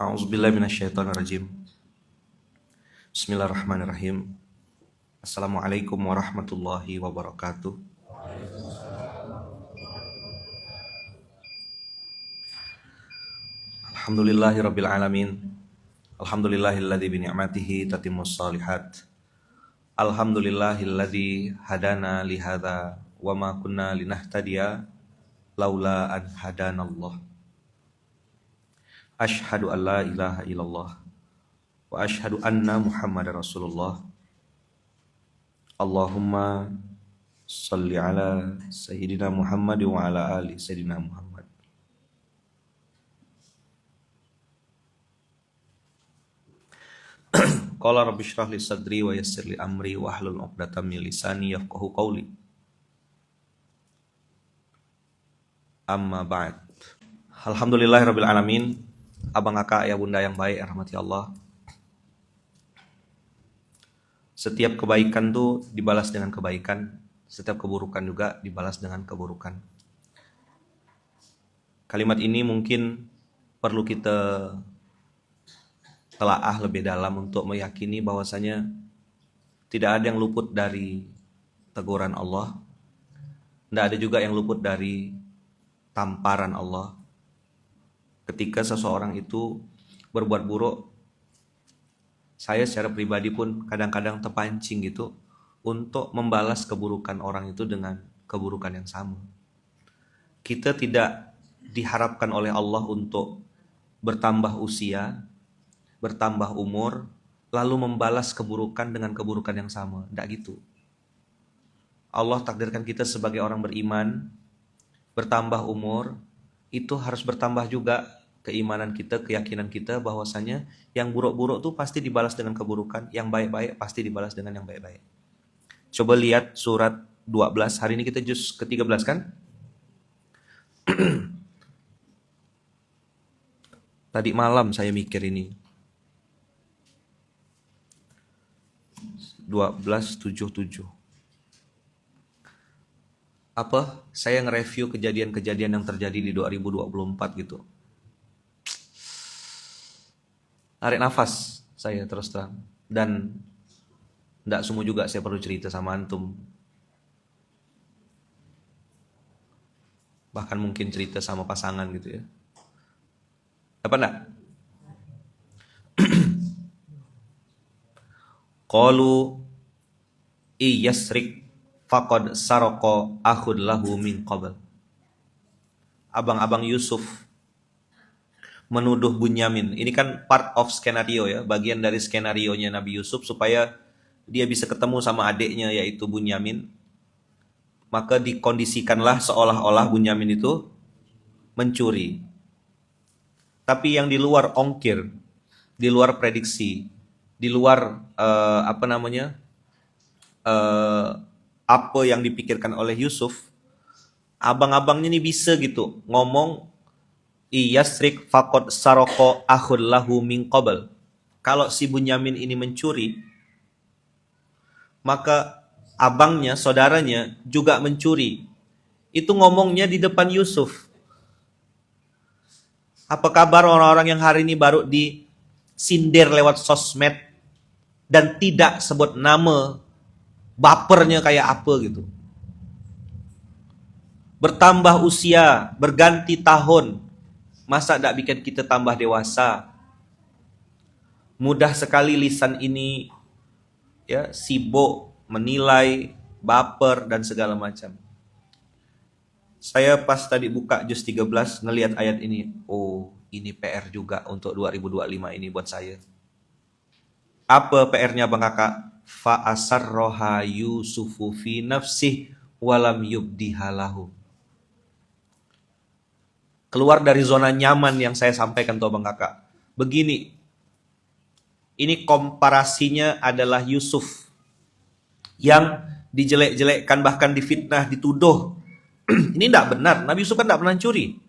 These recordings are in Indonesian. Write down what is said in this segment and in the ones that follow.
A'udzubillahi minasyaitonirrajim. Bismillahirrahmanirrahim. Assalamualaikum warahmatullahi wabarakatuh. Alhamdulillahirabbil alamin. Alhamdulillahilladzi bi ni'matihi tatimmus shalihat. Alhamdulillahilladzi hadana li hadza wa ma kunna linahtadiya laula an hadanallah. Asyhadu an la ilaha illallah wa asyhadu anna Muhammadar Rasulullah. Allahumma shalli ala sayyidina Muhammad wa ala ali sayyidina Muhammad. Qala rabbi shrah li sadri wa yassir li amri wa hlul 'uqdatam min lisani yafqahu qawli. Amma ba'd. Alhamdulillahirabbil alamin. Abang kakak ya bunda yang baik, rahmati Allah. Setiap kebaikan tuh dibalas dengan kebaikan, setiap keburukan juga dibalas dengan keburukan. Kalimat ini mungkin perlu kita telaah lebih dalam untuk meyakini bahwasanya tidak ada yang luput dari teguran Allah, tidak ada juga yang luput dari tamparan Allah. Ketika seseorang itu berbuat buruk, saya secara pribadi pun kadang-kadang terpancing gitu untuk membalas keburukan orang itu dengan keburukan yang sama. Kita tidak diharapkan oleh Allah untuk bertambah usia, bertambah umur, lalu membalas keburukan dengan keburukan yang sama. Tidak gitu. Allah takdirkan kita sebagai orang beriman, bertambah umur, itu harus bertambah juga keimanan kita, keyakinan kita bahwasanya yang buruk-buruk tuh pasti dibalas dengan keburukan, yang baik-baik pasti dibalas dengan yang baik-baik. Coba lihat surat 12, hari ini kita juz ke-13 kan? Tadi malam saya mikir ini. 12:77. Apa? Saya nge-review kejadian-kejadian yang terjadi di 2024 gitu. Tarik nafas saya terus terang. Dan tidak semua juga saya perlu cerita sama antum. Bahkan mungkin cerita sama pasangan gitu ya. Apa enggak? Qalu iyasrik faqad saroko akhud lahu min qabl. Abang-abang Yusuf menuduh Bunyamin. Ini kan part of skenario ya, bagian dari skenarionya Nabi Yusuf supaya dia bisa ketemu sama adiknya yaitu Bunyamin. Maka dikondisikanlah seolah-olah Bunyamin itu mencuri. Tapi yang di luar ongkir, di luar prediksi, di luar apa yang dipikirkan oleh Yusuf, abang-abangnya ini bisa gitu ngomong iyasrik faqad saroko akhud lahu min qabl. Kalau si Bunyamin ini mencuri, maka abangnya, saudaranya juga mencuri. Itu ngomongnya di depan Yusuf. Apa kabar orang-orang yang hari ini baru disindir lewat sosmed dan tidak sebut nama, bapernya kayak apa gitu. Bertambah usia, berganti tahun, masa tidak bikin kita tambah dewasa? Mudah sekali lisan ini ya sibuk menilai, baper dan segala macam. Saya pas tadi buka juz 13 ngelihat ayat ini, oh ini PR juga untuk 2025 ini buat saya. Apa PR-nya Bang Kakak? Fa asarroha Yusufu fi nafsih walam yubdihalahu. Keluar dari zona nyaman yang saya sampaikan tuh Bang Kakak. Begini, ini komparasinya adalah Yusuf yang dijelek-jelekkan, bahkan difitnah, dituduh. Ini tidak benar, Nabi Yusuf kan tidak pernah curi.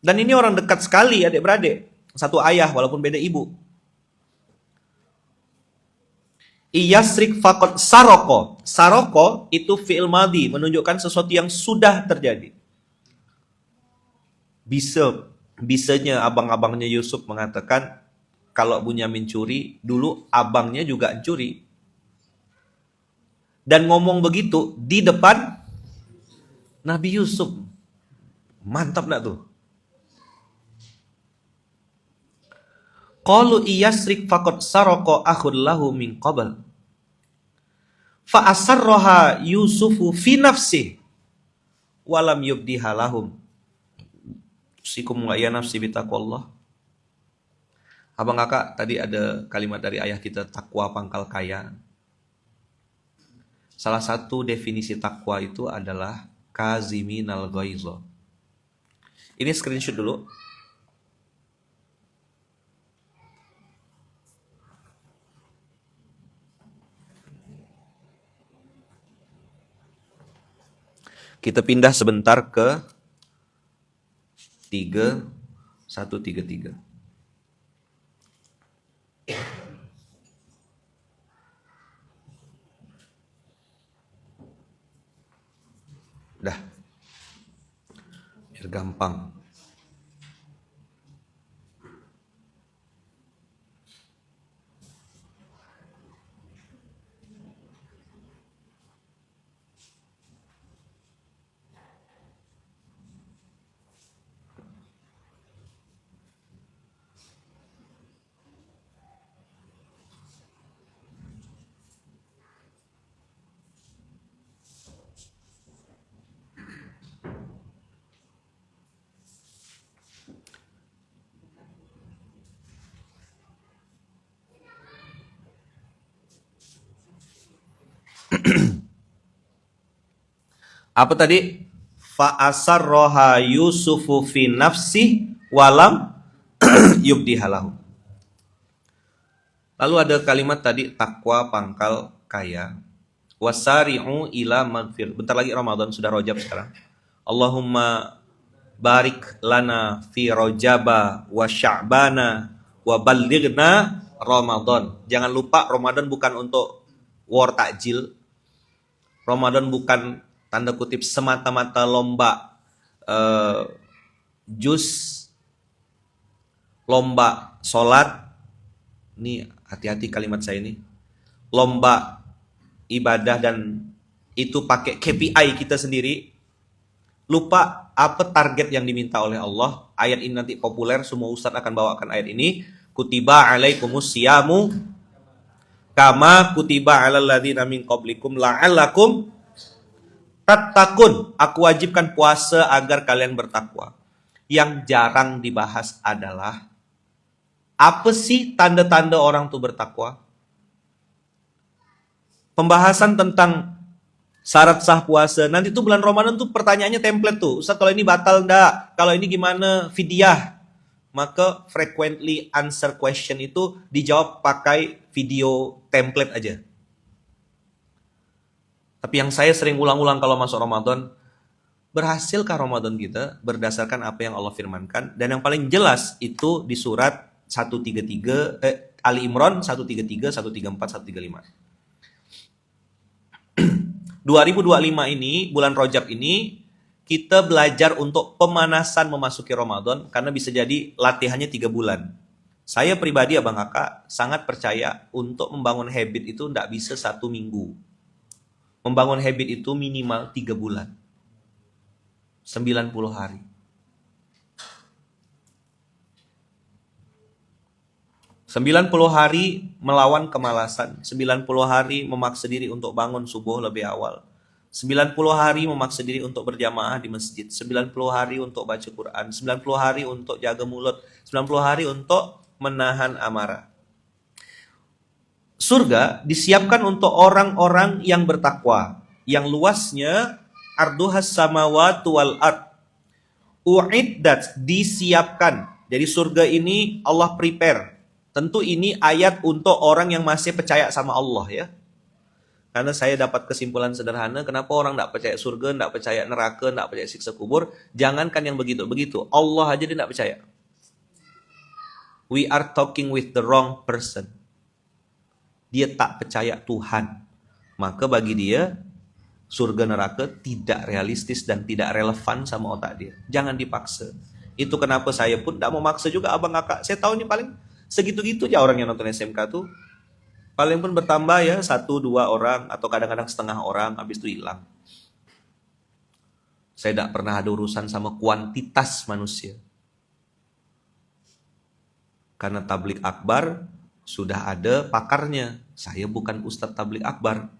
Dan ini orang dekat sekali, adik-beradik. Satu ayah walaupun beda ibu. Iyasrik faqad saroko. Saroko itu fi'il madhi, menunjukkan sesuatu yang sudah terjadi. Bisa Bisanya abang-abangnya Yusuf mengatakan, kalau Bunyamin curi, dulu abangnya juga curi. Dan ngomong begitu di depan Nabi Yusuf. Mantap gak tuh? Qalu iyasrik faqad saroko akhun lahu min qabl. Fa asarraha Yusufu fi nafsi walam yubdiha lahum. Sikum wa ya nafsi bitaqwallah. Abang kakak, tadi ada kalimat dari ayah kita, takwa pangkal kaya. Salah satu definisi takwa itu adalah kaziminal ghaiza. Ini screenshot dulu. Kita pindah sebentar ke 3133. Dah. Biar gampang. Apa tadi? Fa asarroha Yusufu fi nafsi walam yubdihalahu. Lalu ada kalimat tadi, takwa pangkal kaya. Wasari'u ila magfir. Bentar lagi Ramadan, sudah Rajab sekarang. Allahumma barik lana fi Rajaba wa Sya'bana wa ballighna Ramadan. Jangan lupa Ramadan bukan untuk war takjil. Ramadan bukan tanda kutip semata-mata lomba jus, lomba sholat. Ini hati-hati kalimat saya ini. Lomba ibadah dan itu pakai KPI kita sendiri. Lupa apa target yang diminta oleh Allah. Ayat ini nanti populer, semua ustadz akan bawakan ayat ini. Kutiba alaikumus siyamu kama kutiba alal ladzina min qablikum la'allakum tattaqun. Aku wajibkan puasa agar kalian bertakwa. Yang jarang dibahas adalah apa sih tanda-tanda orang itu bertakwa? Pembahasan tentang syarat sah puasa. Nanti tuh bulan Ramadan tuh pertanyaannya template tuh. Ustaz, kalau ini batal enggak? Kalau ini gimana? Fidyah. Maka frequently answer question itu dijawab pakai video template aja. Tapi yang saya sering ulang-ulang kalau masuk Ramadan, berhasilkah Ramadan kita berdasarkan apa yang Allah firmankan? Dan yang paling jelas itu di surat 133 Ali Imran 133, 134, 135. 2025 ini, bulan Rajab ini, kita belajar untuk pemanasan memasuki Ramadan, karena bisa jadi latihannya 3 bulan. Saya pribadi, Abang Kakak, sangat percaya untuk membangun habit itu tidak bisa 1 minggu. Membangun habit itu minimal 3 bulan. 90 hari. 90 hari melawan kemalasan. 90 hari memaksa diri untuk bangun subuh lebih awal. 90 hari memaksa diri untuk berjamaah di masjid. 90 hari untuk baca Quran. 90 hari untuk jaga mulut. 90 hari untuk menahan amarah. Surga disiapkan untuk orang-orang yang bertakwa. Yang luasnya arduhas samawati wal ard. Uiddat, disiapkan. Jadi surga ini Allah prepare. Tentu ini ayat untuk orang yang masih percaya sama Allah ya. Karena saya dapat kesimpulan sederhana, kenapa orang tidak percaya surga, tidak percaya neraka, tidak percaya siksa kubur. Jangankan yang begitu-begitu, Allah aja dia tidak percaya. We are talking with the wrong person. Dia tak percaya Tuhan. Maka bagi dia, surga neraka tidak realistis dan tidak relevan sama otak dia. Jangan dipaksa. Itu kenapa saya pun tidak mau maksa juga abang kakak. Saya tahu ini paling segitu-gitu aja orang yang nonton SMK tuh. Paling pun bertambah ya 1-2 orang atau kadang-kadang setengah orang, habis itu hilang. Saya tidak pernah ada urusan sama kuantitas manusia. Karena tablik akbar sudah ada pakarnya. Saya bukan ustadz tablik akbar.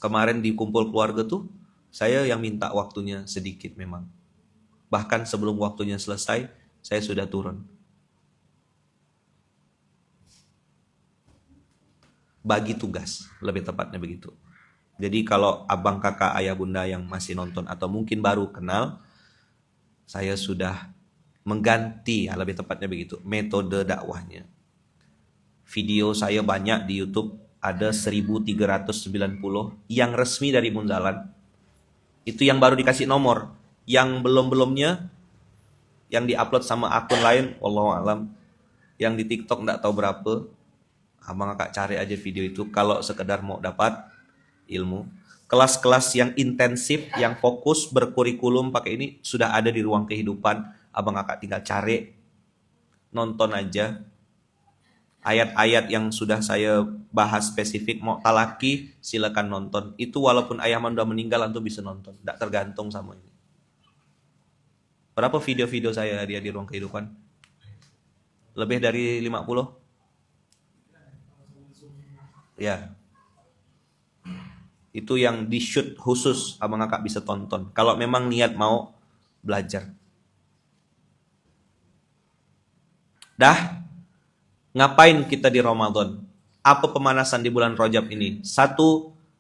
Kemarin di kumpul keluarga tuh, saya yang minta waktunya sedikit memang. Bahkan sebelum waktunya selesai, saya sudah turun. Bagi tugas, lebih tepatnya begitu. Jadi kalau abang kakak ayah bunda yang masih nonton atau mungkin baru kenal, saya sudah mengganti, ya lebih tepatnya begitu, metode dakwahnya. Video saya banyak di YouTube, ada 1390 yang resmi dari Munzalan. Itu yang baru dikasih nomor. Yang belum-belumnya, yang diupload sama akun lain, wallahu alam. Yang di TikTok enggak tahu berapa. Abang kakak cari aja video itu kalau sekedar mau dapat ilmu. Kelas-kelas yang intensif, yang fokus, berkurikulum pakai ini sudah ada di Ruang Kehidupan. Abang kakak tinggal cari, nonton aja. Ayat-ayat yang sudah saya bahas spesifik, mau talaki silakan nonton. Itu walaupun ayah udah meninggal, antum bisa nonton. Tidak tergantung sama ini. Berapa video-video saya dia di Ruang Kehidupan? Lebih dari 50? Ya. Itu yang di shoot khusus, abang kakak bisa tonton. Kalau memang niat mau belajar. Dah, ngapain kita di Ramadan? Apa pemanasan di bulan Rajab ini? 1,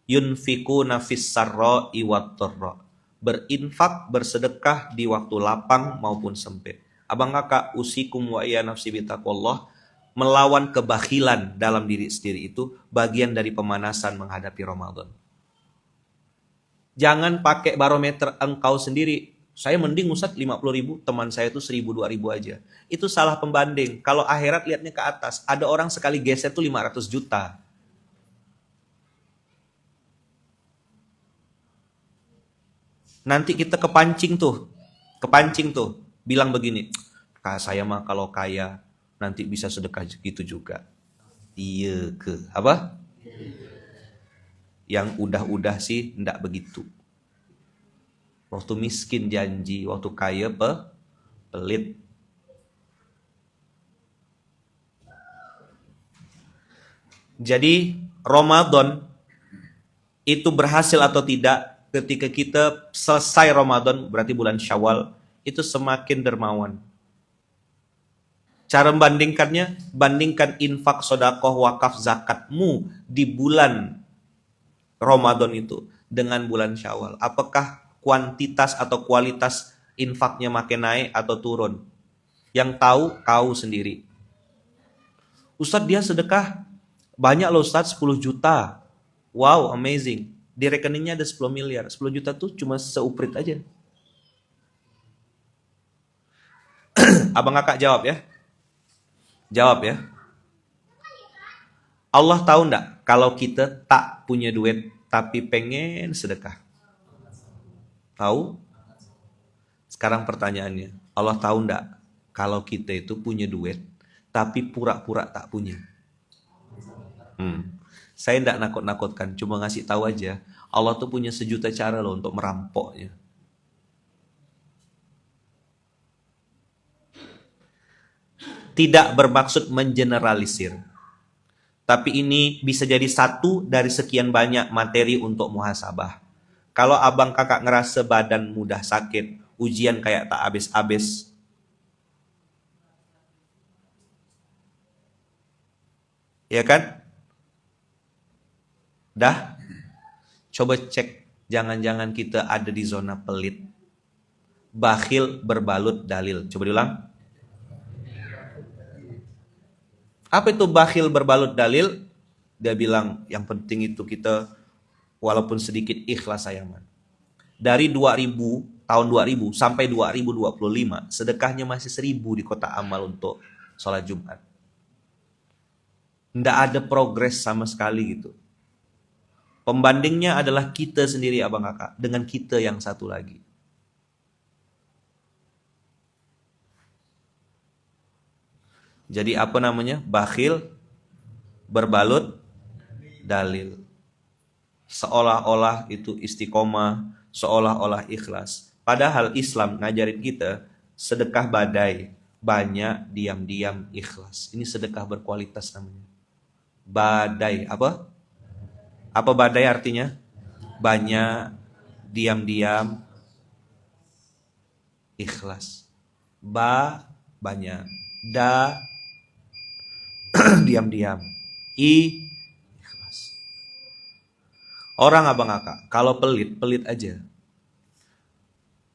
yunfiku nafis sarra'i wat dharra. Berinfak, bersedekah di waktu lapang maupun sempit. Abang kakak, usikum wa iya nafsi bitaqwallah, melawan kebakhilan dalam diri sendiri itu bagian dari pemanasan menghadapi Ramadan. Jangan pakai barometer engkau sendiri. Saya mending Ustadz 50.000, teman saya itu 1.000-2.000 aja. Itu salah pembanding. Kalau akhirat lihatnya ke atas. Ada orang sekali geser tuh 500 juta. Nanti kita kepancing tuh. Bilang begini, saya mah kalau kaya nanti bisa sedekah gitu juga. Iya ke apa? Yang udah-udah sih enggak begitu. Waktu miskin janji, waktu kaya pelit. Jadi Ramadan itu berhasil atau tidak ketika kita selesai Ramadan, berarti bulan Syawal, itu semakin dermawan. Cara membandingkannya, bandingkan infak, sedekah, wakaf, zakatmu di bulan Ramadan itu dengan bulan Syawal. Apakah kuantitas atau kualitas infaknya makin naik atau turun? Yang tahu, kau sendiri. Ustadz dia sedekah banyak loh Ustadz, 10 juta. Wow, amazing. Di rekeningnya ada 10 miliar. 10 juta tuh cuma seuprit aja. Abang kakak jawab ya. Jawab ya. Allah tahu enggak kalau kita tak punya duit tapi pengen sedekah? Tahu? Sekarang pertanyaannya, Allah tahu enggak kalau kita itu punya duit tapi pura-pura tak punya? Saya enggak nakut-nakutkan, cuma ngasih tahu aja. Allah tuh punya sejuta cara loh untuk merampoknya. Tidak bermaksud mengeneralisir. Tapi ini bisa jadi satu dari sekian banyak materi untuk muhasabah. Kalau abang kakak ngerasa badan mudah sakit, ujian kayak tak habis-habis, ya kan? Dah? Coba cek, jangan-jangan kita ada di zona pelit. Bakhil berbalut dalil. Coba diulang. Apa itu bakhil berbalut dalil? Dia bilang yang penting itu kita walaupun sedikit ikhlas sayang. Dari 2000, tahun 2000 sampai 2025, sedekahnya masih 1000 di Kota Amal untuk sholat Jumat. Nggak ada progres sama sekali gitu. Pembandingnya adalah kita sendiri abang kakak dengan kita yang satu lagi. Jadi apa namanya? Bakhil berbalut dalil. Seolah-olah itu istiqomah, seolah-olah ikhlas. Padahal Islam ngajarin kita sedekah badai, banyak diam-diam ikhlas. Ini sedekah berkualitas namanya. Badai, apa? Apa badai artinya? Banyak diam-diam ikhlas. Banyak. Diam-diam. Ikhlas. Orang abang kakak, kalau pelit, pelit aja.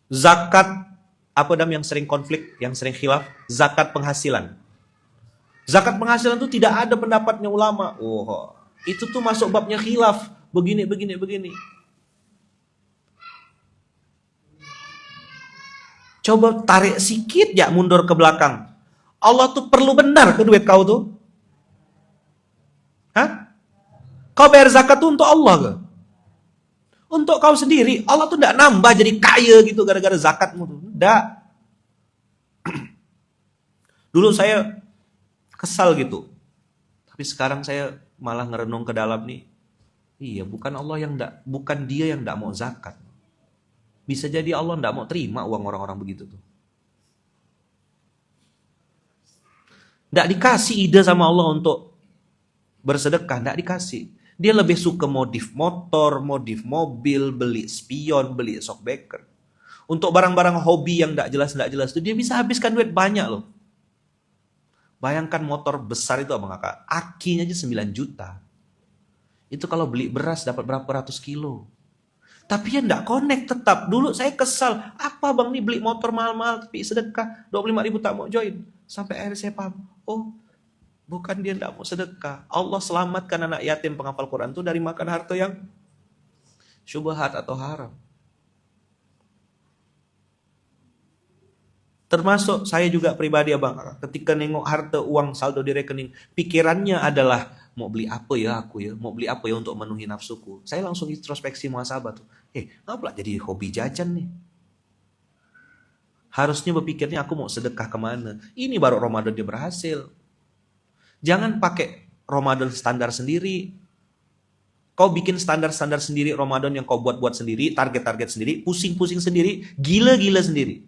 Zakat, apa yang sering konflik, yang sering khilaf? Zakat penghasilan. Zakat penghasilan itu tidak ada pendapatnya ulama. Oh, itu tuh masuk babnya khilaf. Begini. Coba tarik sikit ya mundur ke belakang. Allah tuh perlu benar ke duit kau tuh? Hah? Kau bayar zakat tuh untuk Allah ke? Untuk kau sendiri. Allah tuh tidak nambah jadi kaya gitu gara-gara zakatmu tuh. Tidak. Dulu saya kesal gitu. Tapi sekarang saya malah ngerenung ke dalam nih. Iya, bukan dia yang tidak mau zakat. Bisa jadi Allah tidak mau terima uang orang-orang begitu tuh. Tidak dikasih ide sama Allah untuk bersedekah, tidak dikasih. Dia lebih suka modif motor, modif mobil, beli spion, beli shockbreaker. Untuk barang-barang hobi yang tidak jelas itu dia bisa habiskan duit banyak loh. Bayangkan motor besar itu abang kakak, akinya aja 9 juta. Itu kalau beli beras dapat berapa ratus kilo. Tapi ya tidak connect tetap. Dulu saya kesal, apa bang nih beli motor mahal-mahal tapi sedekah 25.000 tak mau join. Sampai akhirnya saya paham, oh bukan dia tidak mau sedekah. Allah selamatkan anak yatim penghafal Quran itu dari makan harta yang syubhat atau haram. Termasuk saya juga pribadi abang, ketika nengok harta uang saldo di rekening, pikirannya adalah mau beli apa ya aku ya, mau beli apa ya untuk memenuhi nafsuku. Saya langsung introspeksi muhasabah tuh. Ngapa jadi hobi jajan nih? Harusnya berpikirnya aku mau sedekah kemana. Ini baru Ramadan dia berhasil. Jangan pakai Ramadan standar sendiri. Kau bikin standar-standar sendiri Ramadan yang kau buat-buat sendiri, target-target sendiri, pusing-pusing sendiri, gila-gila sendiri.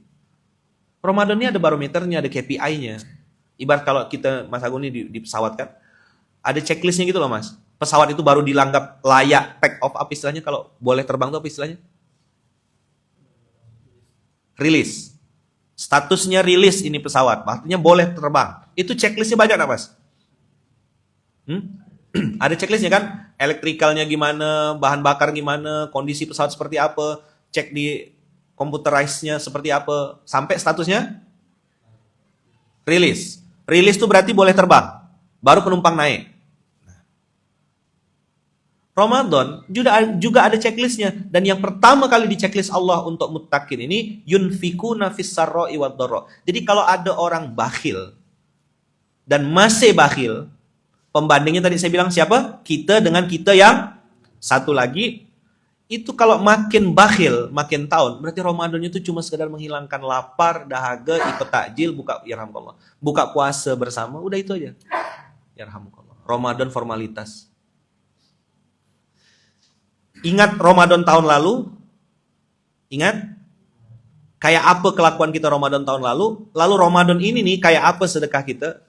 Ramadan ini ada barometernya, ada KPI-nya. Ibarat kalau kita, Mas Agung ini di pesawat kan, ada checklistnya gitu loh Mas. Pesawat itu baru dianggap layak take off, apa istilahnya kalau boleh terbang itu apa istilahnya? Rilis. Statusnya rilis ini pesawat, artinya boleh terbang. Itu checklistnya banyak nggak Mas? Ada checklistnya kan? Elektrikalnya gimana, bahan bakar gimana, kondisi pesawat seperti apa, cek di computerized-nya seperti apa, sampai statusnya rilis. Rilis itu berarti boleh terbang, baru penumpang naik. Ramadan juga ada checklistnya, dan yang pertama kali di checklist Allah untuk muttaqin ini yunfikuna fis sarra'i wad dharra. Jadi kalau ada orang bakhil dan masih bakhil, pembandingnya tadi saya bilang siapa? Kita dengan kita yang satu lagi. Itu kalau makin bakhil, makin tahun, berarti Ramadan itu cuma sekedar menghilangkan lapar, dahaga, ikut takjil, buka puasa bersama, udah itu aja. Yarhamukallah. Ramadan formalitas. Ingat Ramadan tahun lalu? Ingat? Kayak apa kelakuan kita Ramadan tahun lalu? Lalu Ramadan ini nih, kayak apa sedekah kita?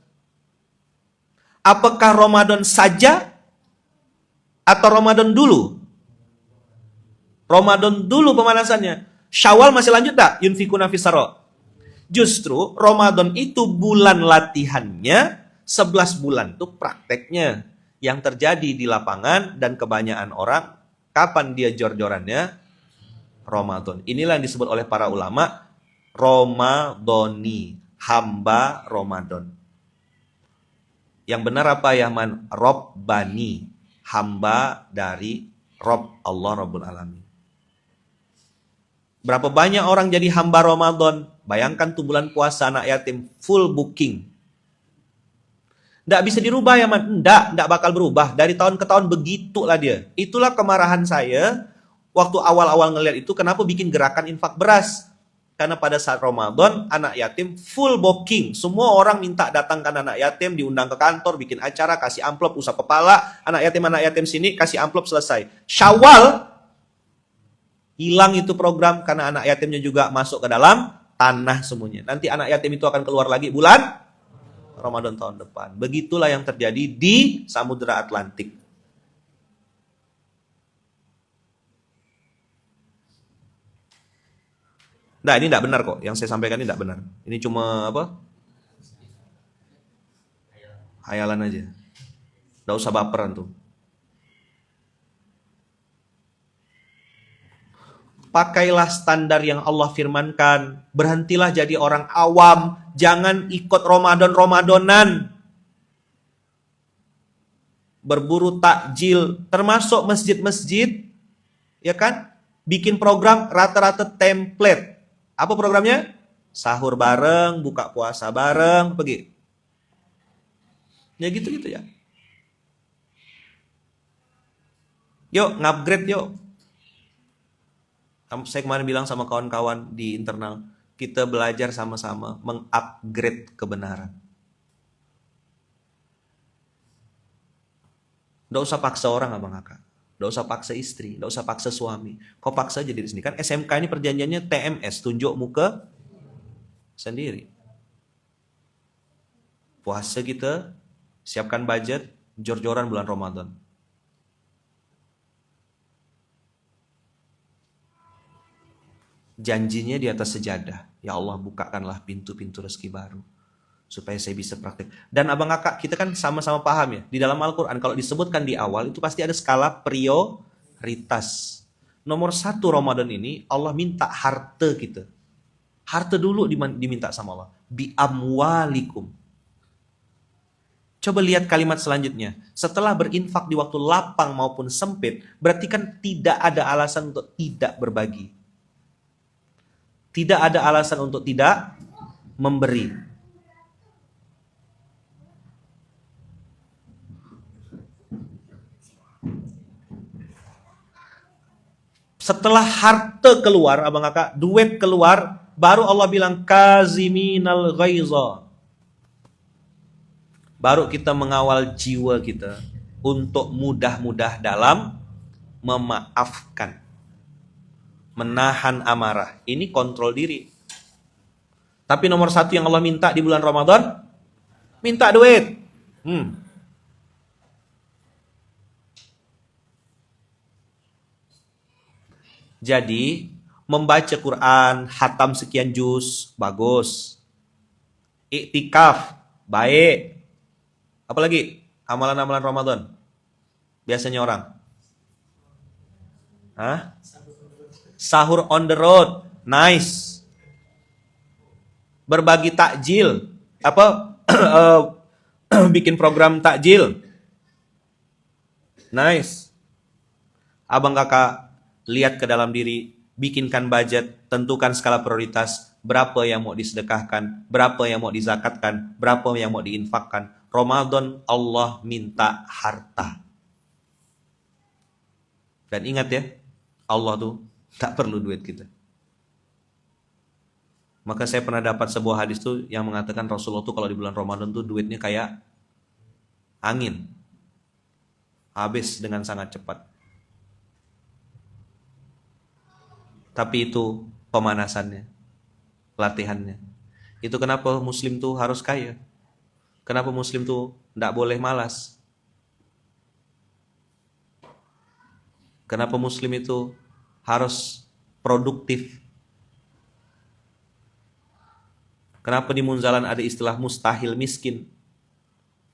Apakah Ramadan saja? Atau Ramadan dulu? Ramadan dulu pemanasannya. Syawal masih lanjut tak? Yunfikuna fisaro. Justru Ramadan itu bulan latihannya, 11 bulan itu prakteknya. Yang terjadi di lapangan dan kebanyakan orang, kapan dia jor-jorannya? Ramadan. Inilah yang disebut oleh para ulama Ramadhani, hamba Ramadan. Yang benar apa ya man? Robbani, hamba dari Rob, Allah Rabbul Alamin. Berapa banyak orang jadi hamba Ramadan? Bayangkan tuh bulan puasa anak yatim full booking. Nggak bisa dirubah ya man? Nggak bakal berubah. Dari tahun ke tahun begitulah dia. Itulah kemarahan saya waktu awal-awal ngeliat itu, kenapa bikin gerakan infak beras. Karena pada saat Ramadan, anak yatim full booking. Semua orang minta datangkan anak yatim, diundang ke kantor, bikin acara, kasih amplop, usap kepala. Anak yatim sini, kasih amplop, selesai. Syawal, hilang itu program karena anak yatimnya juga masuk ke dalam tanah semuanya. Nanti anak yatim itu akan keluar lagi bulan Ramadan tahun depan. Begitulah yang terjadi di Samudra Atlantik. Nah, ini tidak benar kok. Yang saya sampaikan ini tidak benar. Ini cuma apa? Hayalan aja. Tidak usah baperan tuh. Pakailah standar yang Allah firmankan. Berhentilah jadi orang awam. Jangan ikut Ramadan-Ramadanan. Berburu takjil. Termasuk masjid-masjid. Ya kan? Bikin program rata-rata template. Apa programnya? Sahur bareng, buka puasa bareng, pergi. Ya gitu-gitu ya. Yuk, ngupgrade yuk. Saya kemarin bilang sama kawan-kawan di internal, kita belajar sama-sama mengupgrade kebenaran. Nggak usah paksa orang, abang kakak. Nggak usah paksa istri, nggak usah paksa suami. Kau paksa aja diri sendiri. Kan SMK ini perjanjiannya TMS, tunjuk muka sendiri. Puasa kita, siapkan budget, jor-joran bulan Ramadan. Janjinya di atas sejadah. Ya Allah, bukakanlah pintu-pintu rezeki baru. Supaya saya bisa praktek. Dan abang kakak, kita kan sama-sama paham ya. Di dalam Al-Quran, kalau disebutkan di awal, itu pasti ada skala prioritas. Nomor 1 Ramadan ini, Allah minta harta kita. Harta dulu diminta sama Allah. Bi amwalikum. Coba lihat kalimat selanjutnya. Setelah berinfak di waktu lapang maupun sempit, berarti kan tidak ada alasan untuk tidak berbagi. Tidak ada alasan untuk tidak memberi. Setelah harta keluar, abang kakak, duit keluar, baru Allah bilang kaziminal ghaiza. Baru kita mengawal jiwa kita untuk mudah-mudah dalam memaafkan. Menahan amarah. Ini kontrol diri. Tapi nomor 1 yang Allah minta di bulan Ramadan, minta duit. Jadi, membaca Quran, hatam sekian juz, bagus. Iktikaf, baik. Apalagi amalan-amalan Ramadan. Biasanya orang. Sahur on the road, nice. Berbagi takjil, bikin program takjil, nice. Abang kakak, lihat ke dalam diri, bikinkan budget, tentukan skala prioritas, berapa yang mau disedekahkan, berapa yang mau dizakatkan, berapa yang mau diinfakkan. Ramadan Allah minta harta. Dan ingat ya, Allah tuh tak perlu duit kita. Maka saya pernah dapat sebuah hadis tuh yang mengatakan Rasulullah tuh kalau di bulan Ramadan tuh duitnya kayak angin. Habis dengan sangat cepat. Tapi itu pemanasannya, latihannya. Itu kenapa muslim tuh harus kaya. Kenapa muslim tuh tidak boleh malas. Kenapa muslim itu harus produktif. Kenapa di munzalan ada istilah mustahil miskin.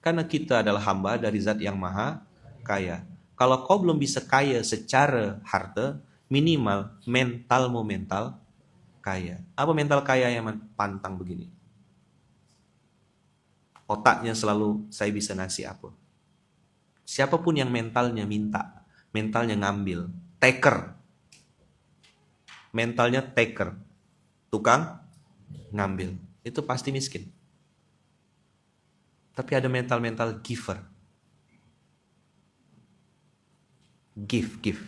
Karena kita adalah hamba dari zat yang maha kaya. Kalau kau belum bisa kaya secara harta, minimal mentalmu mental kaya. Apa mental kaya yang pantang begini? Otaknya selalu saya bisa ngasih apa. Siapapun yang mentalnya minta, mentalnya ngambil, taker. Mentalnya taker, tukang ngambil. Itu pasti miskin. Tapi ada mental-mental giver. Give.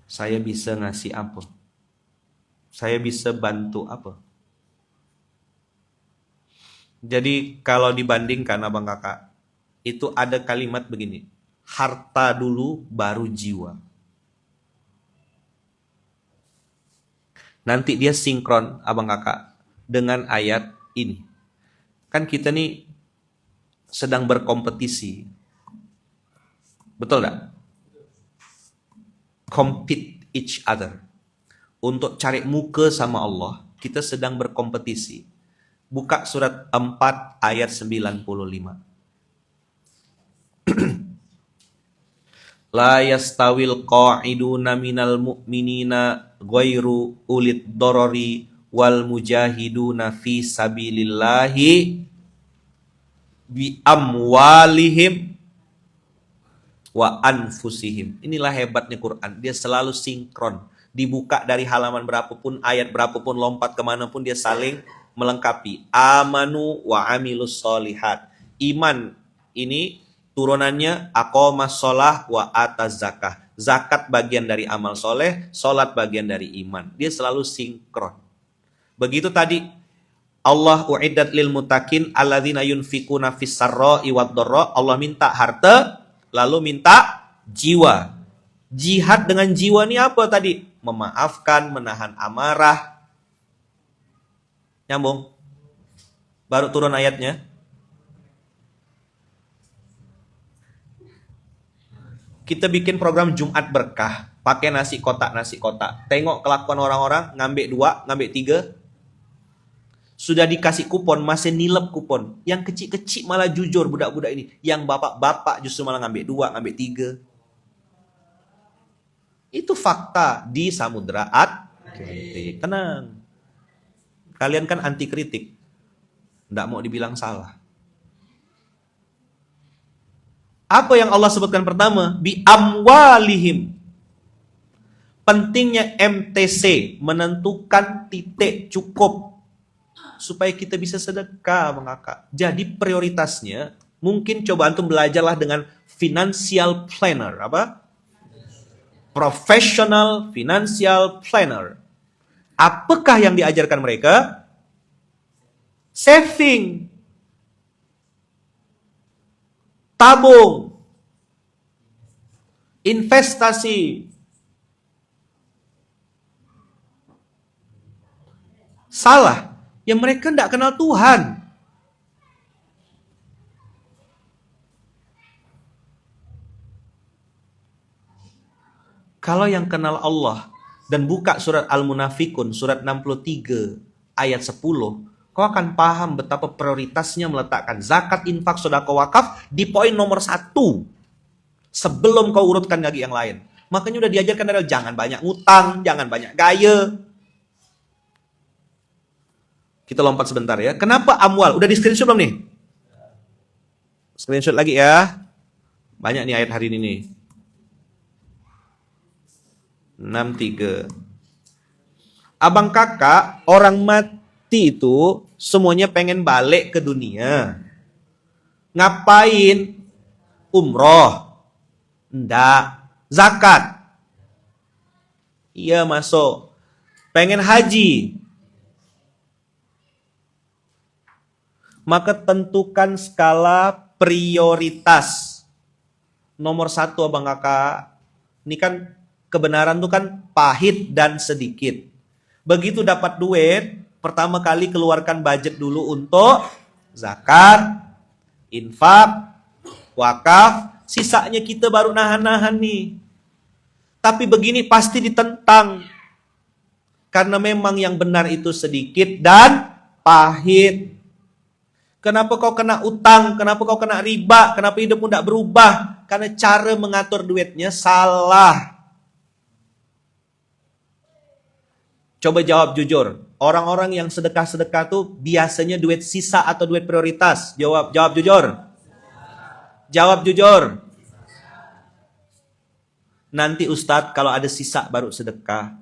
Saya bisa ngasih apa? Saya bisa bantu apa? Jadi kalau dibandingkan abang kakak, itu ada kalimat begini, harta dulu baru jiwa. Nanti dia sinkron abang kakak dengan ayat ini. Kan kita nih sedang berkompetisi. Betul tak? Compete each other. Untuk cari muka sama Allah, kita sedang berkompetisi. Buka surat 4 ayat 95. La yastawil qa'iduna minal mu'minina ghairu ulid dorori wal mujahiduna fi sabilillahi bi amwalihim wa anfusihim. Inilah hebatnya Quran. Dia selalu sinkron. Dibuka dari halaman berapapun, ayat berapapun, lompat kemanapun, dia saling melengkapi. Amanu wa amilus solihat. Iman ini turunannya aqomas sholah wa ataz zakah. Zakat bagian dari amal soleh, solat bagian dari iman. Dia selalu sinkron. Begitu tadi Allah uiddat lil mutakin alladzina yunfikuna fis sarra'i wad dharra. Allah minta harta, lalu minta jiwa. Jihad dengan jiwa ini apa tadi? Memaafkan, menahan amarah. Nyambung? Baru turun ayatnya. Kita bikin program Jumat Berkah, pakai nasi kotak. Tengok kelakuan orang-orang, ngambil 2, ngambil 3. Sudah dikasih kupon, masih nilep kupon. Yang kecil-kecil malah jujur budak-budak ini. Yang bapak-bapak justru malah ngambil 2, ngambil 3. Itu fakta di Samudra Atlantik. Tenang. Kalian kan anti kritik. Nggak mau dibilang salah. Apa yang Allah sebutkan pertama? Bi amwalihim. Pentingnya MTC, menentukan titik cukup supaya kita bisa sedekah, Bang Kakak. Jadi prioritasnya, mungkin coba antum belajarlah dengan financial planner. Apa? Professional financial planner. Apakah yang diajarkan mereka? Saving. Tabung. Investasi. Salah. Ya mereka tidak kenal Tuhan. Kalau yang kenal Allah dan buka surat Al-Munafikun, surat 63, ayat 10, kau akan paham betapa prioritasnya meletakkan zakat, infak, sedekah, wakaf di poin nomor 1. Sebelum kau urutkan lagi yang lain. Makanya udah diajarkan adalah jangan banyak ngutang, jangan banyak gaya. Kita lompat sebentar ya. Kenapa amwal? Udah di screenshot belum nih? Screenshot lagi ya. Banyak nih ayat hari ini nih. 63. Abang kakak, orang mati itu semuanya pengen balik ke dunia. Ngapain? Umroh. Ndak. Zakat. Iya masuk. Pengen haji. Maka tentukan skala prioritas. Nomor 1 abang kakak. Ini kan kebenaran itu kan pahit dan sedikit. Begitu dapat duit, pertama kali keluarkan budget dulu untuk zakat, infak, wakaf. Sisanya kita baru nahan-nahan nih. Tapi begini pasti ditentang. Karena memang yang benar itu sedikit dan pahit. Kenapa kau kena utang? Kenapa kau kena riba? Kenapa hidupmu tidak berubah? Karena cara mengatur duitnya salah. Coba jawab jujur. Orang-orang yang sedekah-sedekah tuh biasanya duit sisa atau duit prioritas? Jawab jujur. Jawab jujur. Nanti Ustadz kalau ada sisa baru sedekah.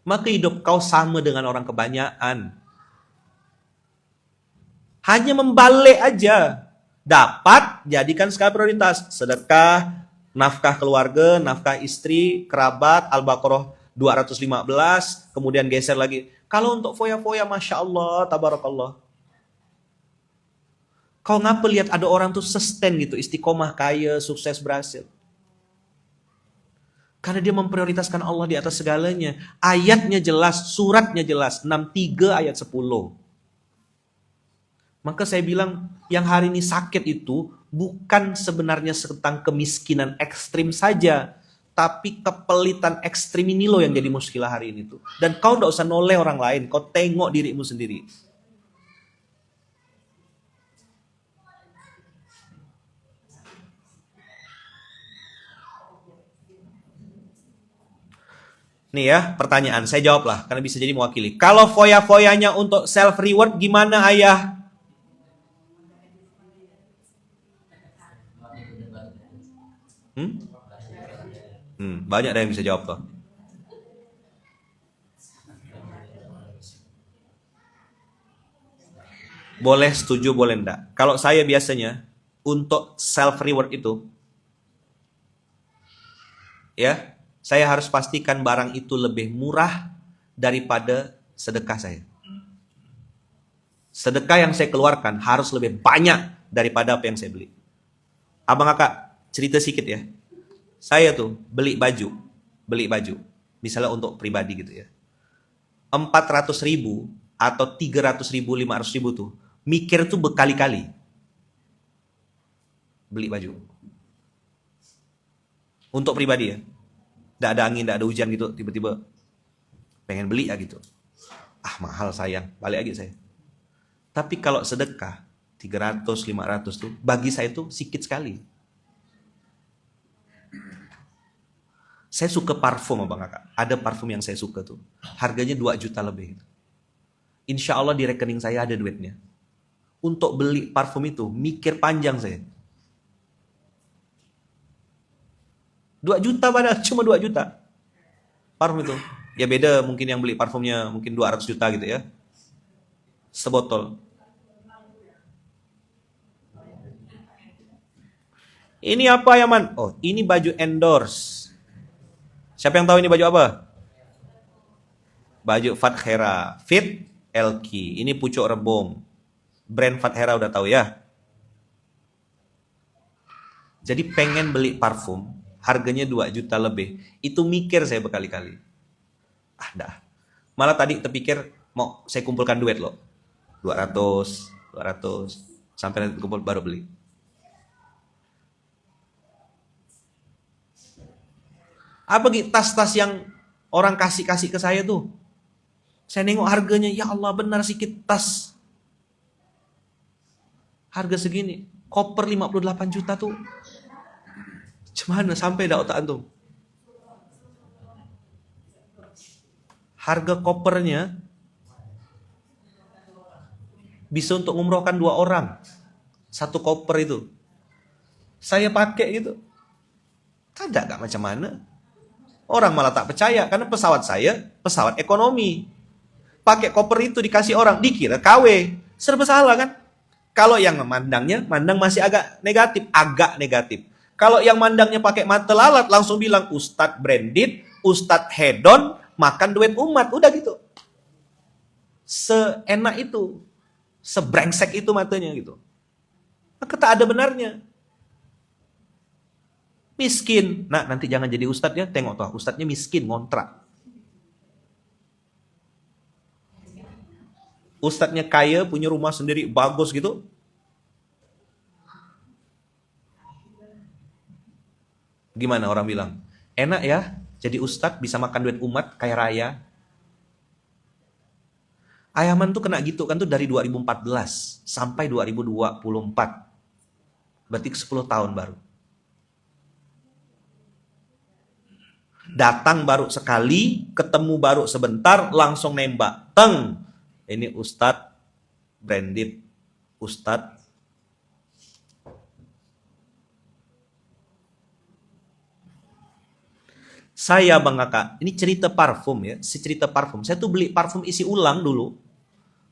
Maka hidup kau sama dengan orang kebanyakan. Hanya membalik aja. Dapat, jadikan skala prioritas. Sedekah, nafkah keluarga, nafkah istri, kerabat, Al-Baqarah 215, kemudian geser lagi. Kalau untuk foya-foya, Masya Allah, tabarakallah. Kau ngapa lihat ada orang tuh sustain gitu, istiqomah, kaya, sukses, berhasil? Karena dia memprioritaskan Allah di atas segalanya. Ayatnya jelas, suratnya jelas, 63 ayat 10. Maka saya bilang, yang hari ini sakit itu bukan sebenarnya tentang kemiskinan ekstrim saja, tapi kepelitan ekstrim ini loh yang jadi muskilah hari ini tuh. Dan kau tidak usah noleh orang lain, kau tengok dirimu sendiri. Nih ya, pertanyaan. Saya jawablah, karena bisa jadi mewakili. Kalau foya-foyanya untuk self-reward, gimana ayah? Banyak ada yang bisa jawab tuh. Boleh setuju, boleh enggak. Kalau saya biasanya, untuk self-reward itu, ya, saya harus pastikan barang itu lebih murah daripada sedekah saya. Sedekah yang saya keluarkan harus lebih banyak daripada apa yang saya beli. Abang kakak, cerita sedikit ya. Saya tuh beli baju, misalnya untuk pribadi gitu ya. 400.000 atau 300.000, 500.000 tuh, mikir tuh berkali-kali. Beli baju. Untuk pribadi ya. Tidak ada angin, tidak ada hujan gitu, tiba-tiba pengen beli ya gitu. Ah mahal sayang, balik lagi saya. Tapi kalau sedekah 300, 500 tuh, bagi saya tuh sedikit sekali. Saya suka parfum abang kakak. Ada parfum yang saya suka tuh. Harganya 2 juta lebih. Insya Allah di rekening saya ada duitnya. Untuk beli parfum itu, mikir panjang saya. 2 juta padahal, cuma 2 juta. Parfum itu. Ya beda mungkin yang beli parfumnya mungkin 200 juta gitu ya. Sebotol. Ini apa ya man? Oh ini baju endorse. Siapa yang tahu ini baju apa? Baju Fathera. Fit Elki. Ini pucuk rebung. Brand Fathera udah tahu ya. Jadi pengen beli parfum. Harganya 2 juta lebih. Itu mikir saya berkali-kali. Ah dah. Malah tadi terpikir mau saya kumpulkan duit loh. 200. Sampai nanti kumpul baru beli. Apa gitu tas-tas yang orang kasih ke saya tuh. Saya nengok harganya, ya Allah benar sedikit tas. Harga segini. Koper 58 juta tuh. Gimana sampai dah otak antum? Harga kopernya bisa untuk ngumrohkan 2 orang. 1 koper itu. Saya pakai gitu. Ada gak macam mana? Orang malah tak percaya karena pesawat saya pesawat ekonomi. Pakai koper itu dikasih orang, dikira KW. Serba salah kan? Kalau yang mandang masih agak negatif. Kalau yang mandangnya pakai mata lalat langsung bilang Ustadz branded, Ustadz hedon, makan duit umat, udah gitu. Seenak itu, sebrengsek itu matanya gitu. Maka tak ada benarnya. Miskin. Nah, nanti jangan jadi ustadz ya. Tengok tuh, ustadznya miskin, ngontrak. Ustadznya kaya, punya rumah sendiri, bagus gitu. Gimana orang bilang? Enak ya, jadi ustadz bisa makan duit umat, kaya raya. Ayaman tuh kena gitu kan tuh dari 2014 sampai 2024. Berarti 10 tahun baru. Datang baru sekali, ketemu baru sebentar, langsung nembak. Teng, ini Ustadz branded, Ustadz. Saya bang kakak, ini cerita parfum ya, cerita parfum. Saya tuh beli parfum isi ulang dulu,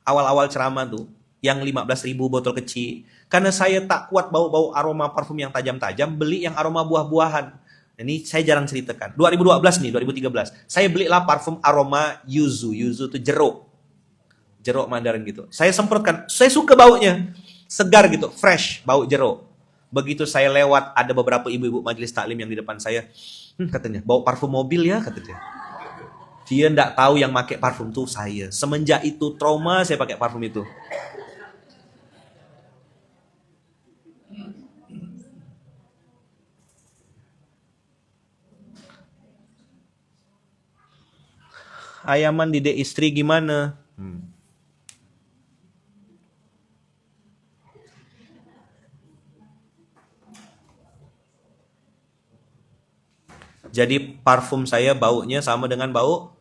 awal-awal ceramah tuh, yang 15.000 botol kecil. Karena saya tak kuat bau-bau aroma parfum yang tajam-tajam, beli yang aroma buah-buahan. Ini saya jarang ceritakan. 2012 nih, 2013. Saya belilah parfum aroma yuzu. Yuzu itu jeruk. Jeruk Mandarin gitu. Saya semprotkan. Saya suka baunya. Segar gitu, fresh, bau jeruk. Begitu saya lewat, ada beberapa ibu-ibu majelis taklim yang di depan saya. Katanya, bau parfum mobil ya, katanya. Dia nggak tahu yang pakai parfum tuh saya. Semenjak itu trauma saya pakai parfum itu. Ayaman didik istri gimana? Jadi parfum saya baunya sama dengan bau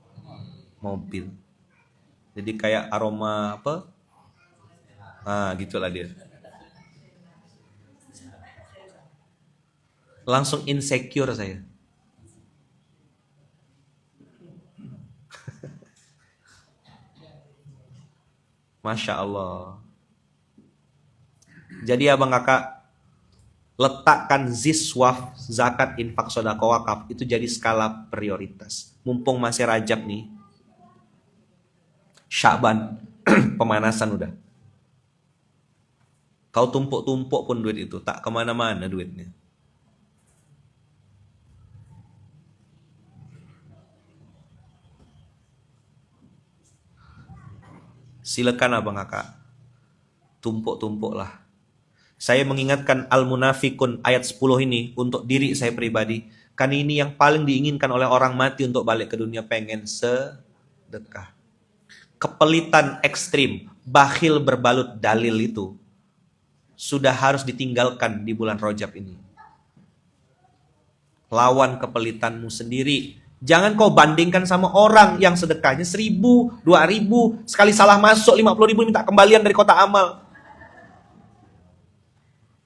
mobil. Jadi kayak aroma apa? Gitulah dia. Langsung insecure saya. Masya Allah. Jadi abang kakak, letakkan ziswaf, zakat, infak, sodako, wakaf itu jadi skala prioritas. Mumpung masih Rajab nih, Sya'ban, pemanasan udah. Kau tumpuk-tumpuk pun duit itu, tak kemana-mana duitnya. Silakan abang kakak, tumpuk-tumpuk lah. Saya mengingatkan Al-Munafikun ayat 10 ini untuk diri saya pribadi. Kan ini yang paling diinginkan oleh orang mati untuk balik ke dunia, pengen sedekah. Kepelitan ekstrim, bakhil berbalut dalil itu sudah harus ditinggalkan di bulan Rajab ini. Lawan kepelitanmu sendiri. Jangan kau bandingkan sama orang yang sedekahnya 1.000, 2.000, sekali salah masuk 50.000 minta kembalian dari kotak amal.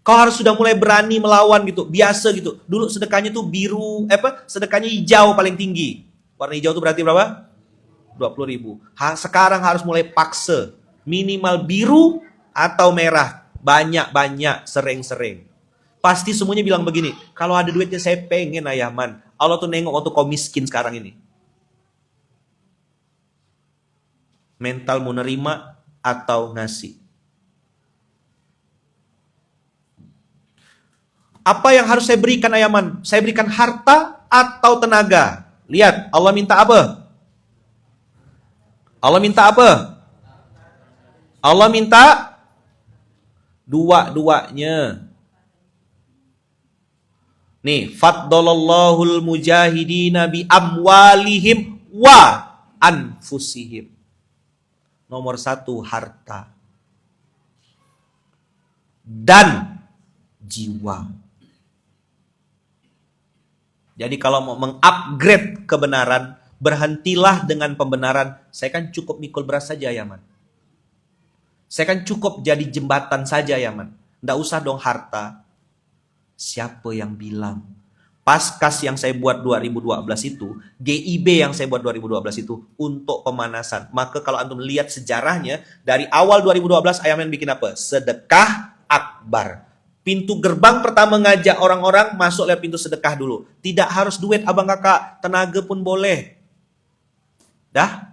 Kau harus sudah mulai berani melawan gitu, biasa gitu. Dulu sedekahnya tuh biru, sedekahnya hijau paling tinggi. Warna hijau tuh berarti berapa? 20.000. Sekarang harus mulai paksa, minimal biru atau merah, banyak-banyak, sering-sering. Pasti semuanya bilang begini, kalau ada duitnya saya pengen Ayaman. Allah tuh nengok waktu kau miskin sekarang ini. Mental mau nerima atau ngasih. Apa yang harus saya berikan Ayaman? Saya berikan harta atau tenaga? Lihat, Allah minta apa? Allah minta apa? Allah minta dua-duanya. Nih, faddalallahul mujahidina bi amwalihim wa anfusihim. Nomor 1 harta dan jiwa. Jadi kalau mau mengupgrade kebenaran, berhentilah dengan pembenaran. Saya kan cukup mikul beras saja Yaman. Saya kan cukup jadi jembatan saja Yaman. Nggak usah dong harta. Siapa yang bilang? Paskas yang saya buat 2012 itu, GIB yang saya buat 2012 itu untuk pemanasan. Maka kalau antum lihat sejarahnya, dari awal 2012 Ayaman bikin apa? Sedekah akbar. Pintu gerbang pertama ngajak orang-orang masuk lewat pintu sedekah dulu. Tidak harus duit abang kakak, tenaga pun boleh. Dah?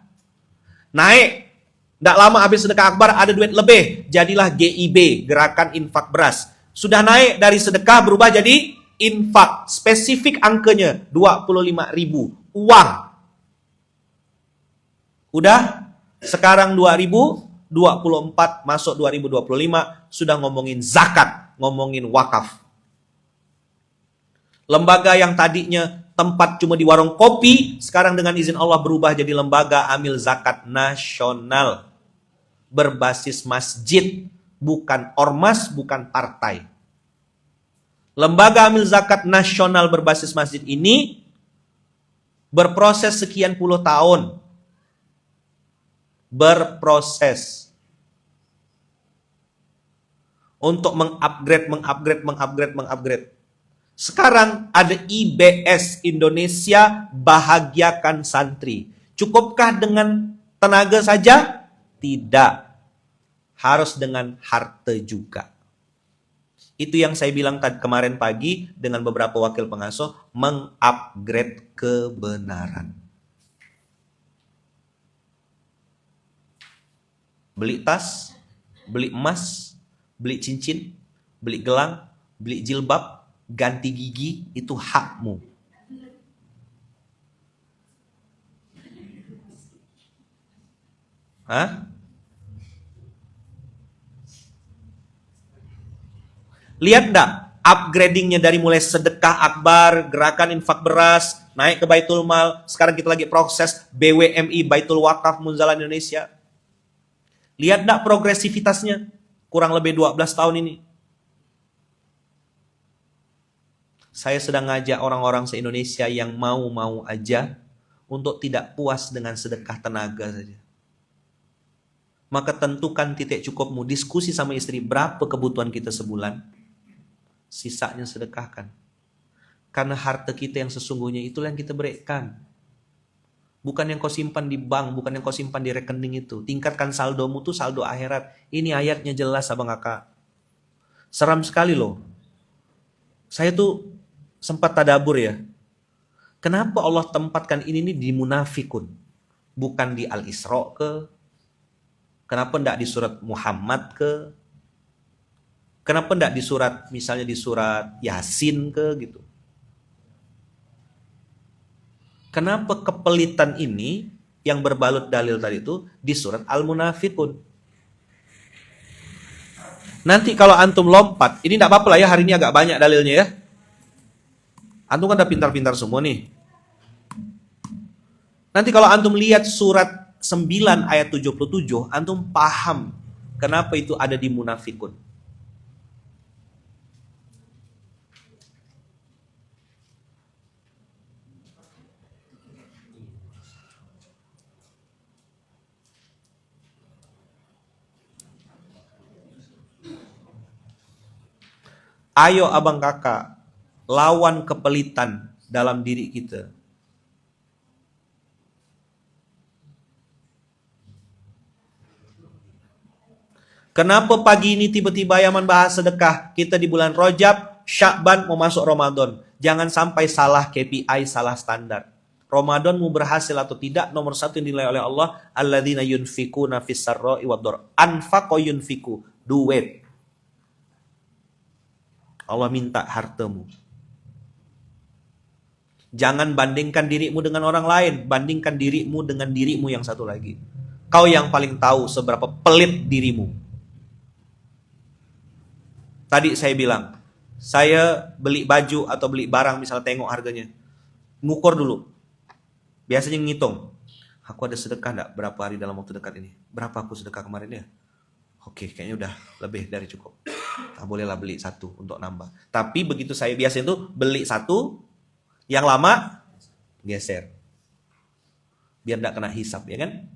Naik. Nggak lama habis sedekah akbar ada duit lebih. Jadilah GIB, Gerakan Infak Beras. Sudah naik dari sedekah berubah jadi infak. Spesifik angkanya 25.000 uang. Udah? Sekarang 2024 masuk 2025 sudah ngomongin zakat, ngomongin wakaf. Lembaga yang tadinya tempat cuma di warung kopi, sekarang dengan izin Allah berubah jadi lembaga amil zakat nasional. Berbasis masjid, bukan ormas, bukan partai. Lembaga amil zakat nasional berbasis masjid ini berproses sekian puluh tahun. Berproses. Untuk mengupgrade. Sekarang ada IBS, Indonesia Bahagiakan Santri. Cukupkah dengan tenaga saja? Tidak. Harus dengan harta juga. Itu yang saya bilang tadi kemarin pagi dengan beberapa wakil pengasuh, mengupgrade kebenaran. Beli tas, beli emas, beli cincin, beli gelang, beli jilbab, ganti gigi, itu hakmu. Hah? Lihat enggak upgradingnya dari mulai sedekah akbar, gerakan infak beras, naik ke Baitul Mal, sekarang kita lagi proses BWMI, Baitul Wakaf Munzalah Indonesia. Lihat enggak progresivitasnya? Kurang lebih 12 tahun ini. Saya sedang ngajak orang-orang se-Indonesia yang mau-mau aja untuk tidak puas dengan sedekah tenaga saja. Maka tentukan titik cukupmu, diskusi sama istri berapa kebutuhan kita sebulan, sisanya sedekahkan. Karena harta kita yang sesungguhnya itulah yang kita berikan. Bukan yang kau simpan di bank, bukan yang kau simpan di rekening itu. Tingkatkan saldomu tuh saldo akhirat. Ini ayatnya jelas abang kakak. Seram sekali loh. Saya tuh sempat tadabur ya. Kenapa Allah tempatkan ini nih di Munafikun? Bukan di Al-Isra ke? Kenapa enggak di surat Muhammad ke? Kenapa enggak di surat, misalnya di surat Yasin ke gitu? Kenapa kepelitan ini yang berbalut dalil tadi itu di surat Al-Munafikun? Nanti kalau antum lompat, ini enggak apa-apa lah ya, hari ini agak banyak dalilnya ya. Antum kan udah pintar-pintar semua nih. Nanti kalau antum lihat surat 9 ayat 77, antum paham kenapa itu ada di Munafikun. Ayo abang kakak, lawan kepelitan dalam diri kita. Kenapa pagi ini tiba-tiba Yaman bahas sedekah? Kita di bulan Rajab, Sya'ban mau masuk Ramadan. Jangan sampai salah KPI, salah standar. Ramadan mau berhasil atau tidak, nomor satu yang dinilai oleh Allah, alladzina yunfikuna fis sarra'i wad dharra. Anfaqo yunfiku, duit. Allah minta hartamu. Jangan bandingkan dirimu dengan orang lain, bandingkan dirimu dengan dirimu yang satu lagi. Kau yang paling tahu seberapa pelit dirimu. Tadi saya bilang, saya beli baju atau beli barang misalnya tengok harganya. Ngukur dulu. Biasanya ngitung. Aku ada sedekah enggak berapa hari dalam waktu dekat ini? Berapa aku sedekah kemarin ya? Oke, kayaknya udah lebih dari cukup. Nah, bolehlah beli satu untuk nambah. Tapi begitu saya biasa itu beli satu, yang lama geser. Biar enggak kena hisap, ya kan?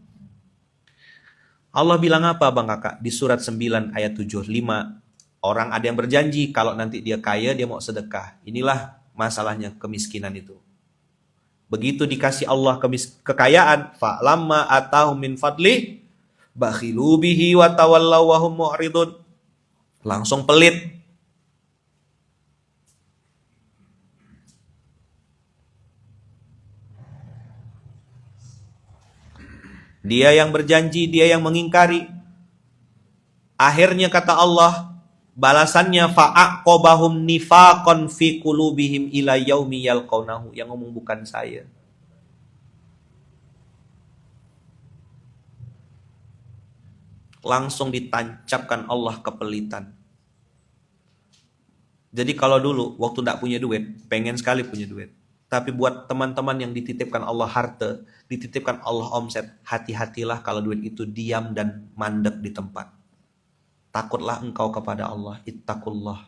Allah bilang apa bang kakak? Di surat 9 ayat 75. Orang ada yang berjanji kalau nanti dia kaya dia mau sedekah. Inilah masalahnya kemiskinan itu. Begitu dikasih Allah kekayaan, fa'lamma atahum min fadli bakhilu bihi wa tawallaw wa hum mu'ridun. Langsung pelit. Dia yang berjanji, dia yang mengingkari. Akhirnya kata Allah, balasannya fa'aqobahum nifaqan fi qulubihim ila yaumi yalqaunahu. Yang ngomong bukan saya. Langsung ditancapkan Allah kepelitan. Jadi kalau dulu waktu tidak punya duit, pengen sekali punya duit. Tapi buat teman-teman yang dititipkan Allah harta, dititipkan Allah omset, hati-hatilah kalau duit itu diam dan mandek di tempat. Takutlah engkau kepada Allah, ittaqullah.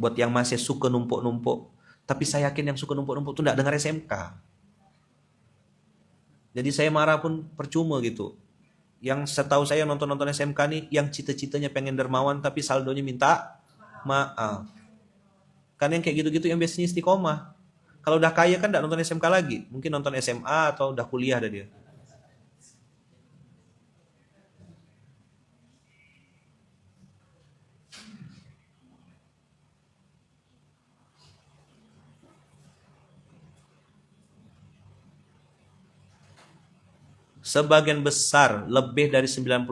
Buat yang masih suka numpuk-numpuk, tapi saya yakin yang suka numpuk-numpuk itu tidak dengar SMK. Jadi saya marah pun percuma gitu. Yang setahu saya nonton-nonton SMK nih, yang cita-citanya pengen dermawan tapi saldonya minta maaf. Kan yang kayak gitu-gitu yang biasanya istiqomah. Kalau udah kaya kan tidak nonton SMK lagi. Mungkin nonton SMA atau udah kuliah dah dia. Sebagian besar, lebih dari 90%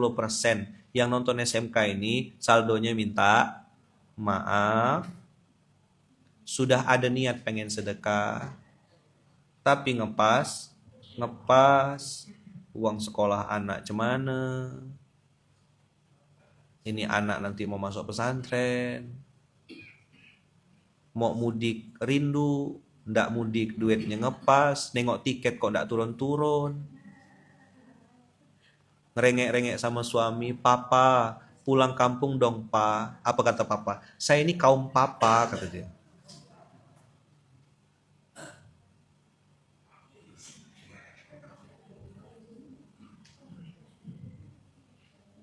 yang nonton SMK ini saldonya minta maaf, sudah ada niat pengen sedekah, tapi ngepas uang sekolah anak cemana, ini anak nanti mau masuk pesantren, mau mudik rindu, ndak mudik duitnya ngepas, nengok tiket kok ndak turun-turun, ngerengek-rengek sama suami, papa pulang kampung dong pa. Apa kata papa? Saya ini kaum papa, kata dia.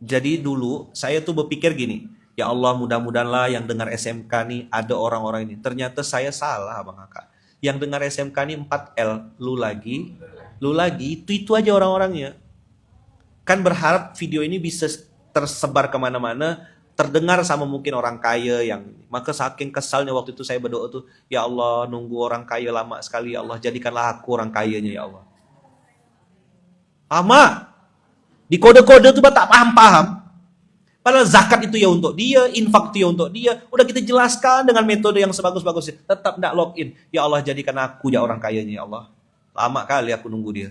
Jadi dulu saya tuh berpikir gini, ya Allah mudah-mudahanlah yang dengar SMK nih ada orang-orang ini. Ternyata saya salah Bang Kakak. Yang dengar SMK nih 4L, lu lagi, itu aja orang-orangnya. Kan berharap video ini bisa tersebar kemana-mana, terdengar sama mungkin orang kaya yang, maka saking kesalnya waktu itu saya berdoa tuh, ya Allah nunggu orang kaya lama sekali, ya Allah jadikanlah aku orang kayanya ya Allah. Ama, di kode-kode tuh tak paham-paham. Padahal zakat itu ya untuk dia, infak itu ya untuk dia. Udah kita jelaskan dengan metode yang sebagus-bagusnya. Tetap tidak login. Ya Allah jadikan aku ya orang kayanya ya Allah. Lama kali aku nunggu dia.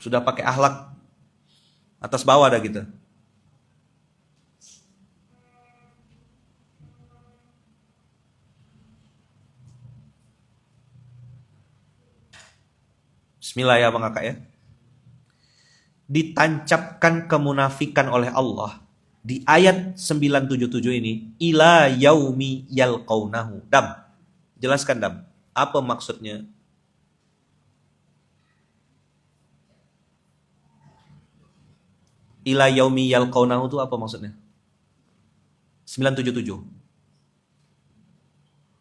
Sudah pakai akhlak atas bawah dah gitu. Bismillah ya Bang Kakak ya. Ditancapkan kemunafikan oleh Allah di ayat 977 ini, ila yaumi yalqaunahu. Dam, jelaskan Dam, apa maksudnya? Ila yaumi yalqaunahu itu apa maksudnya? 977.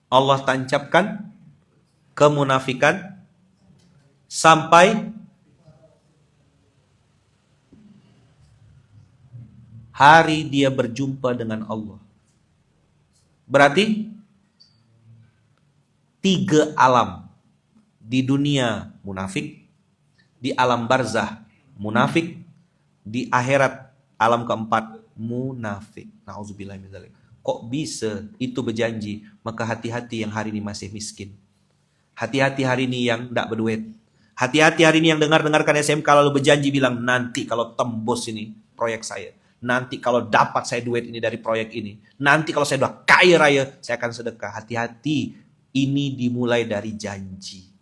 Allah tancapkan kemunafikan sampai hari dia berjumpa dengan Allah. Berarti 3 alam. Di dunia munafik, di alam barzah munafik, di akhirat alam keempat munafik. Nauzubillah min dzalik. Kok bisa itu berjanji? Maka hati-hati yang hari ini masih miskin. Hati-hati hari ini yang tidak berduit. Hati-hati hari ini yang dengarkan SMK lalu berjanji bilang nanti kalau tembus ini proyek saya. Nanti kalau dapat saya duit ini dari proyek ini. Nanti kalau saya sudah kaya raya saya akan sedekah. Hati-hati, ini dimulai dari janji.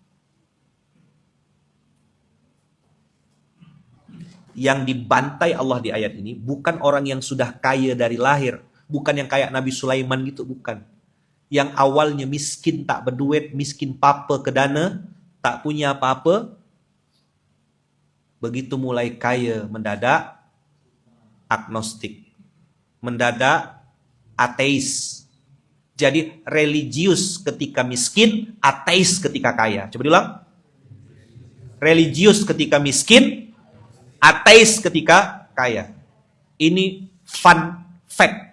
Yang dibantai Allah di ayat ini bukan orang yang sudah kaya dari lahir. Bukan yang kayak Nabi Sulaiman gitu, bukan. Yang awalnya miskin tak berduit, miskin papa ke dana, tak punya apa-apa. Begitu mulai kaya mendadak agnostik. Mendadak ateis. Jadi religius ketika miskin, ateis ketika kaya. Coba diulang. Religius ketika miskin, ateis ketika kaya. Ini fun fact.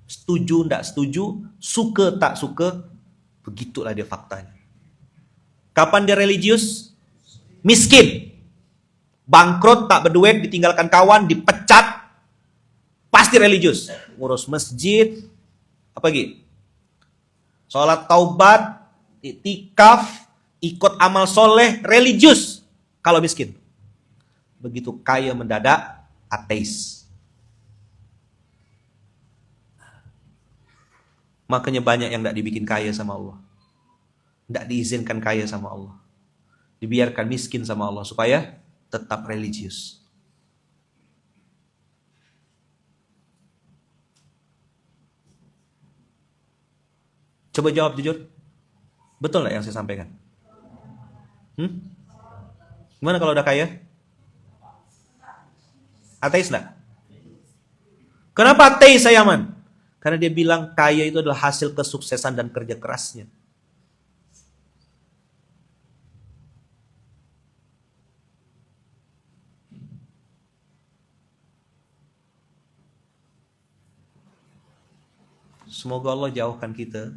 Setuju tidak setuju, suka tak suka, begitulah dia faktanya. Kapan dia religius? Miskin. Bangkrut, tak berduit, ditinggalkan kawan, dipecat. Pasti religius. Ngurus masjid, apa lagi? Sholat taubat, iktikaf, ikut amal soleh, religius. Kalau miskin. Begitu kaya mendadak, ateis. Makanya banyak yang tidak dibikin kaya sama Allah. Tidak diizinkan kaya sama Allah. Dibiarkan miskin sama Allah supaya tetap religius. Coba jawab jujur. Betul nggak yang saya sampaikan? Gimana kalau udah kaya? Ateis nggak? Kenapa ateis saya aman? Karena dia bilang kaya itu adalah hasil kesuksesan dan kerja kerasnya. Semoga Allah jauhkan kita.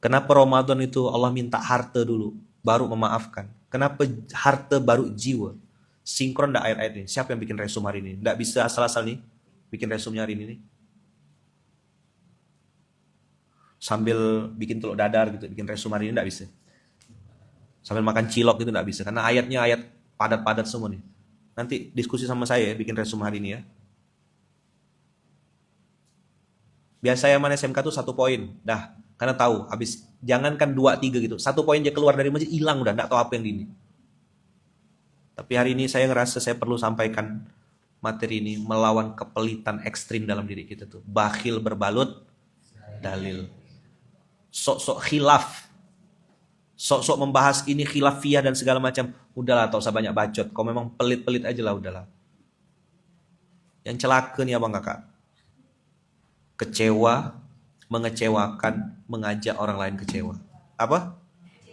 Kenapa Ramadan itu Allah minta harta dulu, baru memaafkan? Kenapa harta baru jiwa? Sinkron enggak ayat-ayat ini? Siapa yang bikin resum hari ini? Enggak bisa asal-asal nih bikin resumnya hari ini nih. Sambil bikin telur dadar gitu, bikin resum hari ini enggak bisa. Sambil makan cilok itu enggak bisa, karena ayatnya ayat padat-padat semua nih. Nanti diskusi sama saya ya, bikin resum hari ini ya. Biasa yang mana SMK tuh 1 poin, dah. Karena tahu, habis jangankan 2-3 gitu. 1 poin dia keluar dari masjid, hilang udah, enggak tahu apa yang di ini. Tapi hari ini saya ngerasa saya perlu sampaikan materi ini, melawan kepelitan ekstrim dalam diri kita tuh. Bakhil berbalut dalil. Sok-sok khilaf. Sok-sok membahas ini khilafiyah dan segala macam. Udahlah, tak usah banyak bacot. Kau memang pelit-pelit aja lah, udahlah. Yang celaka nih abang kakak. Kecewa, mengecewakan, mengajak orang lain kecewa. Apa?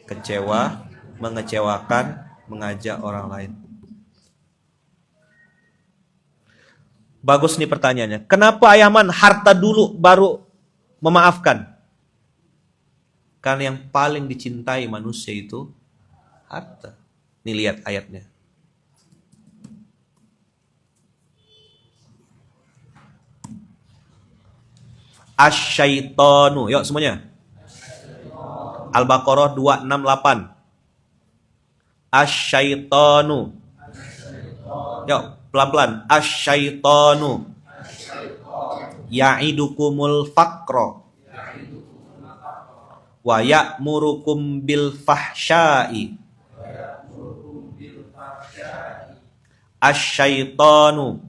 Kecewa, mengecewakan, mengajak orang lain. Bagus nih pertanyaannya. Kenapa Ayaman harta dulu baru memaafkan? Karena yang paling dicintai manusia itu harta. Nih lihat ayatnya. Asyaitonu. Yuk semuanya. Al-Baqarah 268. Asyaitonu. Yuk pelan-pelan. Asyaitonu. Ya'idukumul faqra. Wa ya'murukum bil fahsya'i. Asyaitonu.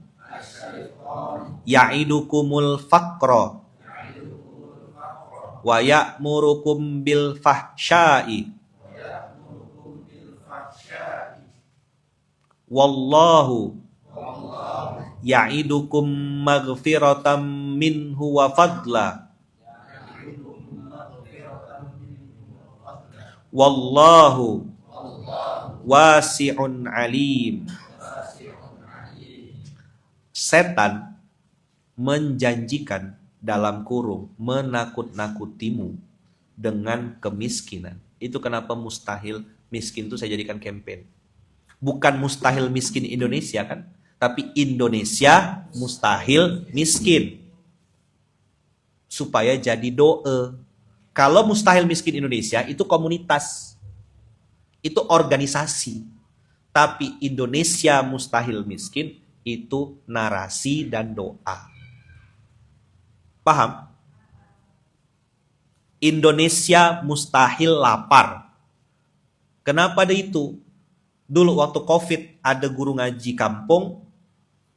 Ya'idukumul faqra. Wa ya'murukum bil fahsya'i. Wallahu ya'idukum maghfiratan minhu wa fadla. Wallahu wasi'un alim. Setan menjanjikan dalam kurung menakut-nakutimu dengan kemiskinan. Itu kenapa mustahil miskin itu saya jadikan campaign. Bukan mustahil miskin Indonesia kan, tapi Indonesia mustahil miskin. Supaya jadi doa. Kalau mustahil miskin Indonesia itu komunitas. Itu organisasi. Tapi Indonesia mustahil miskin itu narasi dan doa. Paham? Indonesia mustahil lapar. Kenapa ada itu? Dulu waktu COVID ada guru ngaji kampung,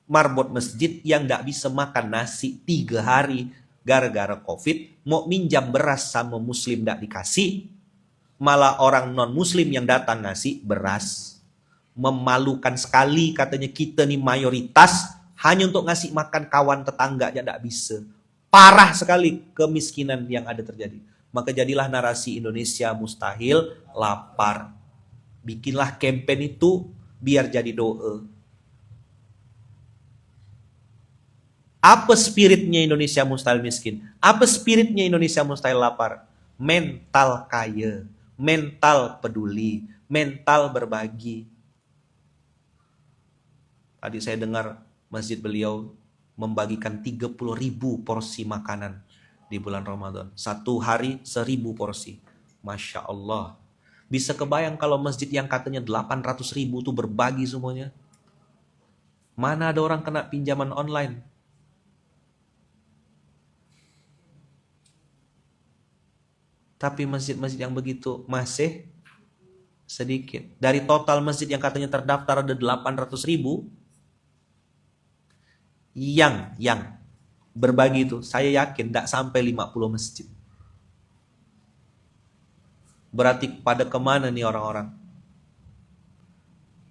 marbot masjid yang gak bisa makan nasi 3 hari gara-gara COVID, mau minjam beras sama muslim gak dikasih, malah orang non muslim yang datang ngasih beras. Memalukan sekali katanya kita nih mayoritas hanya untuk ngasih makan kawan tetangga aja gak bisa. Parah sekali kemiskinan yang ada terjadi. Maka jadilah narasi Indonesia mustahil lapar. Bikinlah campaign itu biar jadi doa. Apa spiritnya Indonesia mustahil miskin? Apa spiritnya Indonesia mustahil lapar? Mental kaya, mental peduli, mental berbagi. Tadi saya dengar masjid beliau membagikan 30.000 porsi makanan di bulan Ramadan. 1 hari 1.000 porsi. Masya Allah. Bisa kebayang kalau masjid yang katanya 800.000 itu berbagi semuanya. Mana ada orang kena pinjaman online? Tapi masjid-masjid yang begitu masih sedikit. Dari total masjid yang katanya terdaftar ada 800.000, yang berbagi itu saya yakin tidak sampai 50 masjid. Berarti pada kemana nih orang-orang?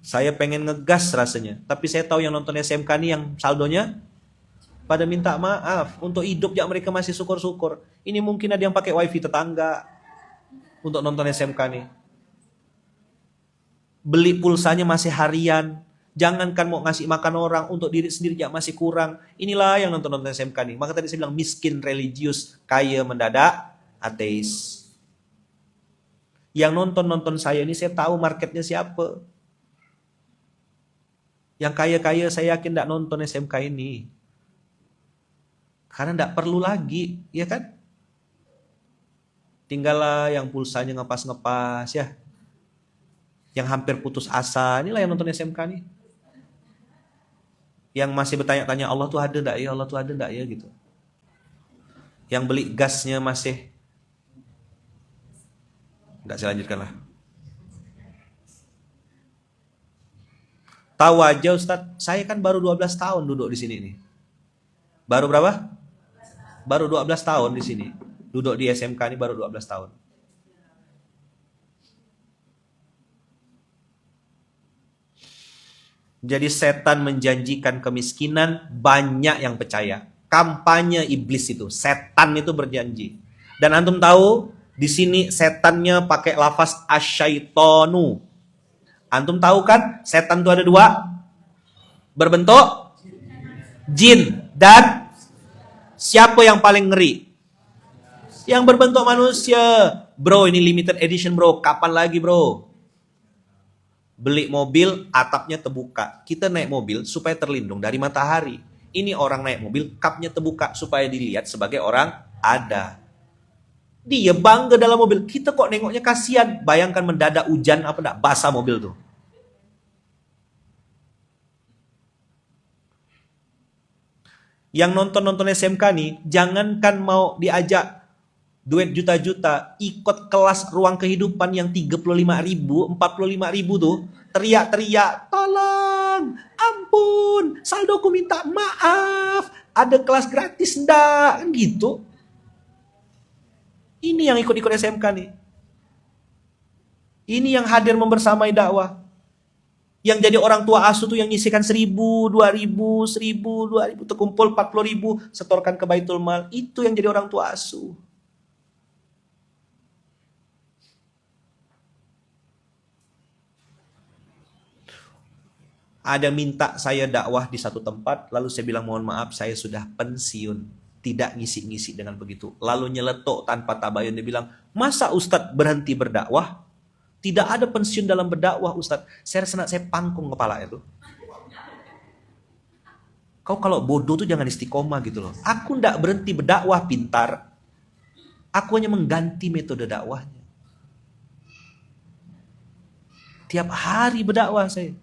Saya pengen ngegas rasanya, tapi saya tahu yang nonton SMK nih yang saldonya pada minta maaf. Untuk hidup ya mereka masih syukur-syukur. Ini mungkin ada yang pakai wifi tetangga untuk nonton SMK nih. Beli pulsanya masih harian. Jangankan mau ngasih makan orang, untuk diri sendiri ya masih kurang. Inilah yang nonton-nonton SMK nih. Maka tadi saya bilang miskin religius, kaya mendadak ateis. Yang nonton-nonton saya ini saya tahu marketnya siapa. Yang kaya-kaya saya yakin tidak nonton SMK ini. Karena tidak perlu lagi, ya kan? Tinggallah yang pulsanya ngepas-ngepas ya. Yang hampir putus asa, inilah yang nonton SMK nih. Yang masih bertanya-tanya Allah tuh ada enggak ya, Allah tuh ada enggak ya gitu. Yang beli gasnya masih enggak, saya lanjutkan lah. Tahu aja Ustadz, saya kan baru 12 tahun duduk di sini nih. Baru berapa? Baru 12 tahun di sini. Duduk di SMK ini baru 12 tahun. Jadi setan menjanjikan kemiskinan, banyak yang percaya. Kampanye iblis itu, setan itu berjanji. Dan antum tahu, di sini setannya pakai lafaz asyaitonu. Antum tahu kan, setan itu ada dua, berbentuk jin dan siapa yang paling ngeri? Yang berbentuk manusia. Bro, ini limited edition bro, kapan lagi bro? Beli mobil, atapnya terbuka. Kita naik mobil supaya terlindung dari matahari. Ini orang naik mobil, kapnya terbuka supaya dilihat sebagai orang ada. Dia bangga dalam mobil. Kita kok nengoknya kasihan. Bayangkan mendadak hujan apa enggak, basah mobil tuh. Yang nonton-nonton SMK nih, jangankan mau diajak duit juta-juta, ikut kelas ruang kehidupan yang 35.000, 45.000 tuh, teriak-teriak, tolong, ampun, saldoku minta maaf, ada kelas gratis ndak, kan gitu. Ini yang ikut-ikut SMK nih. Ini yang hadir membersamai dakwah. Yang jadi orang tua asuh tuh yang nyisikan 1.000, 2.000, 1.000, 2.000, terkumpul 40.000, setorkan ke Baitul Mal. Itu yang jadi orang tua asuh. Ada minta saya dakwah di satu tempat, lalu saya bilang mohon maaf saya sudah pensiun, tidak ngisi-ngisi dengan begitu. Lalu nyeletuk tanpa tabayun, dia bilang, masa Ustadz berhenti berdakwah? Tidak ada pensiun dalam berdakwah Ustadz. Saya pangkung kepala itu. Kau kalau bodoh tuh jangan istiqomah gitu loh. Aku ndak berhenti berdakwah pintar. Aku hanya mengganti metode dakwahnya. Tiap hari berdakwah saya.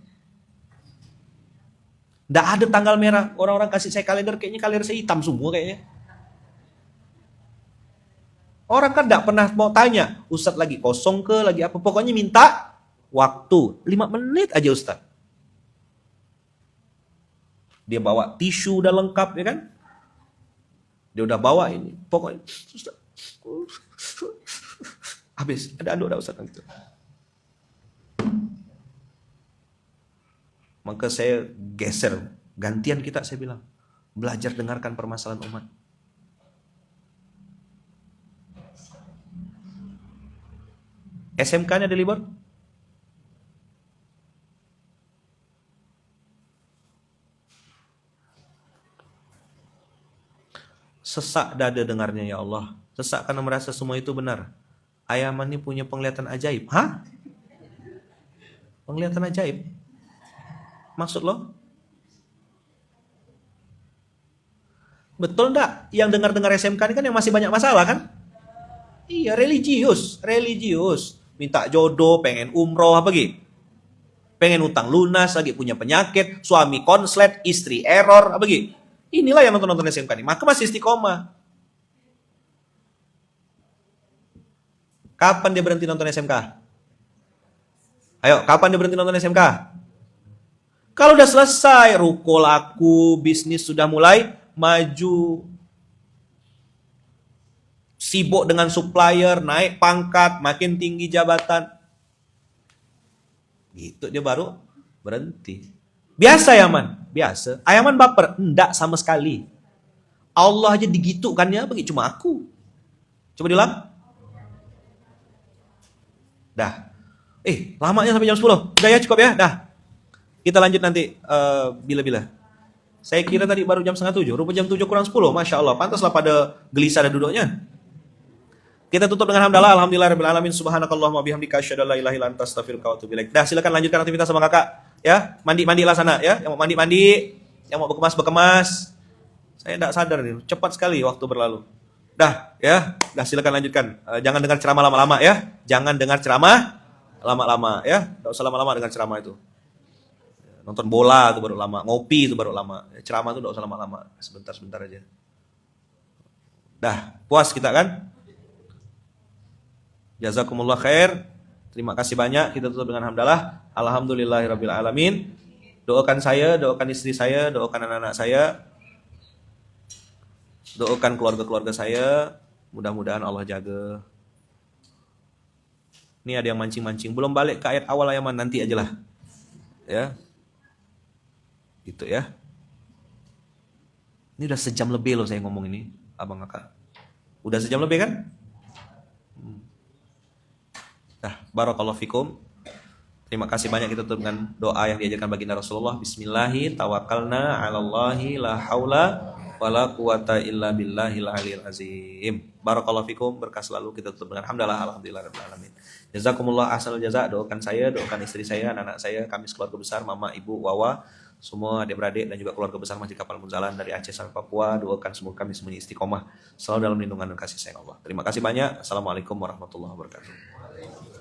Nggak ada tanggal merah. Orang-orang kasih saya kalender, kayaknya kalender saya hitam semua kayaknya. Orang kan nggak pernah mau tanya, Ustadz lagi kosong ke, lagi apa. Pokoknya minta waktu. 5 menit aja Ustadz. Dia bawa tisu udah lengkap ya kan. Dia udah bawa ini. Pokoknya Ustadz. Habis. Ada anu udah Ustadz gitu. Maka saya geser, gantian kita saya bilang. Belajar dengarkan permasalahan umat. SMK-nya ada libur? Sesak dada dengarnya ya Allah. Sesak karena merasa semua itu benar. Ayaman ini punya penglihatan ajaib. Hah? Penglihatan ajaib? Maksud lo? Betul enggak? Yang dengar-dengar SMK ini kan yang masih banyak masalah kan? Iya, religius. Minta jodoh, pengen umroh, apa gitu? Pengen utang lunas, lagi punya penyakit, suami konslet, istri error, apa gitu? Inilah yang nonton-nonton SMK ini. Maka masih istiqomah. Kapan dia berhenti nonton SMK? Ayo, kapan dia berhenti nonton SMK? Kalau udah selesai, ruko laku, bisnis sudah mulai maju, sibuk dengan supplier, naik pangkat, makin tinggi jabatan, gitu dia baru berhenti. Biasa Yaman, biasa. Ayaman baper, enggak sama sekali. Allah aja digitukannya, begitu cuma aku. Coba diulang. Dah. Lamanya sampai jam 10. Udah ya, cukup ya, dah. Kita lanjut nanti bila-bila. Saya kira tadi baru jam setengah 7, rupa jam 7 kurang 10. Masya Allah, pantaslah pada gelisah dan duduknya. Kita tutup dengan hamdalah, alhamdulillah rabbil alamin, subhanakallahumma bihamdika asyhadu an la ilaha illa anta astaghfiruka wa atubu ilaik. Dah, silakan lanjutkan aktivitas sama kakak, ya. Mandi-mandilah sana, ya. Yang mau mandi-mandi, yang mau berkemas-berkemas. Saya tidak sadar nih, cepat sekali waktu berlalu. Dah, ya. Dah, silakan lanjutkan. Jangan dengar ceramah lama-lama, ya. Jangan dengar ceramah lama-lama, ya. Tidak usah lama-lama dengar ceramah itu. Nonton bola itu baru lama, ngopi itu baru lama. Ceramah itu tidak usah lama-lama, sebentar-sebentar aja. Dah, puas kita kan? Jazakumullah khair. Terima kasih banyak. Kita tutup dengan hamdalah. Alhamdulillahirabbil alamin. Doakan saya, doakan istri saya, doakan anak-anak saya. Doakan keluarga-keluarga saya. Mudah-mudahan Allah jaga. Ini ada yang mancing-mancing. Belum balik ke ayat awal ayaman, nanti ajalah. Ya. Gitu ya. Ini udah sejam lebih loh saya ngomong ini, abang kakak. Udah sejam lebih kan? Nah, barakallahu fikum. Terima kasih banyak, kita tutup dengan doa yang diajarkan baginda Rasulullah. Bismillahi tawakkalna 'alallahi la haula wala quwata illa billahil aliyil azim. Barakallahu fikum, berkah selalu. Kita tutup dengan hamdalah, alhamdulillahirabbil alamin. Jazakumullah ahsanul jaza. Doakan saya, doakan istri saya, anak-anak saya, kami sekeluarga besar, mama, ibu, wawa, semua adik-beradik dan juga keluarga besar Masjid Kapal Munzalan dari Aceh sampai Papua. Doakan semoga kami semuanya istiqomah selalu dalam lindungan dan kasih sayang Allah. Terima kasih banyak. Assalamualaikum warahmatullahi wabarakatuh.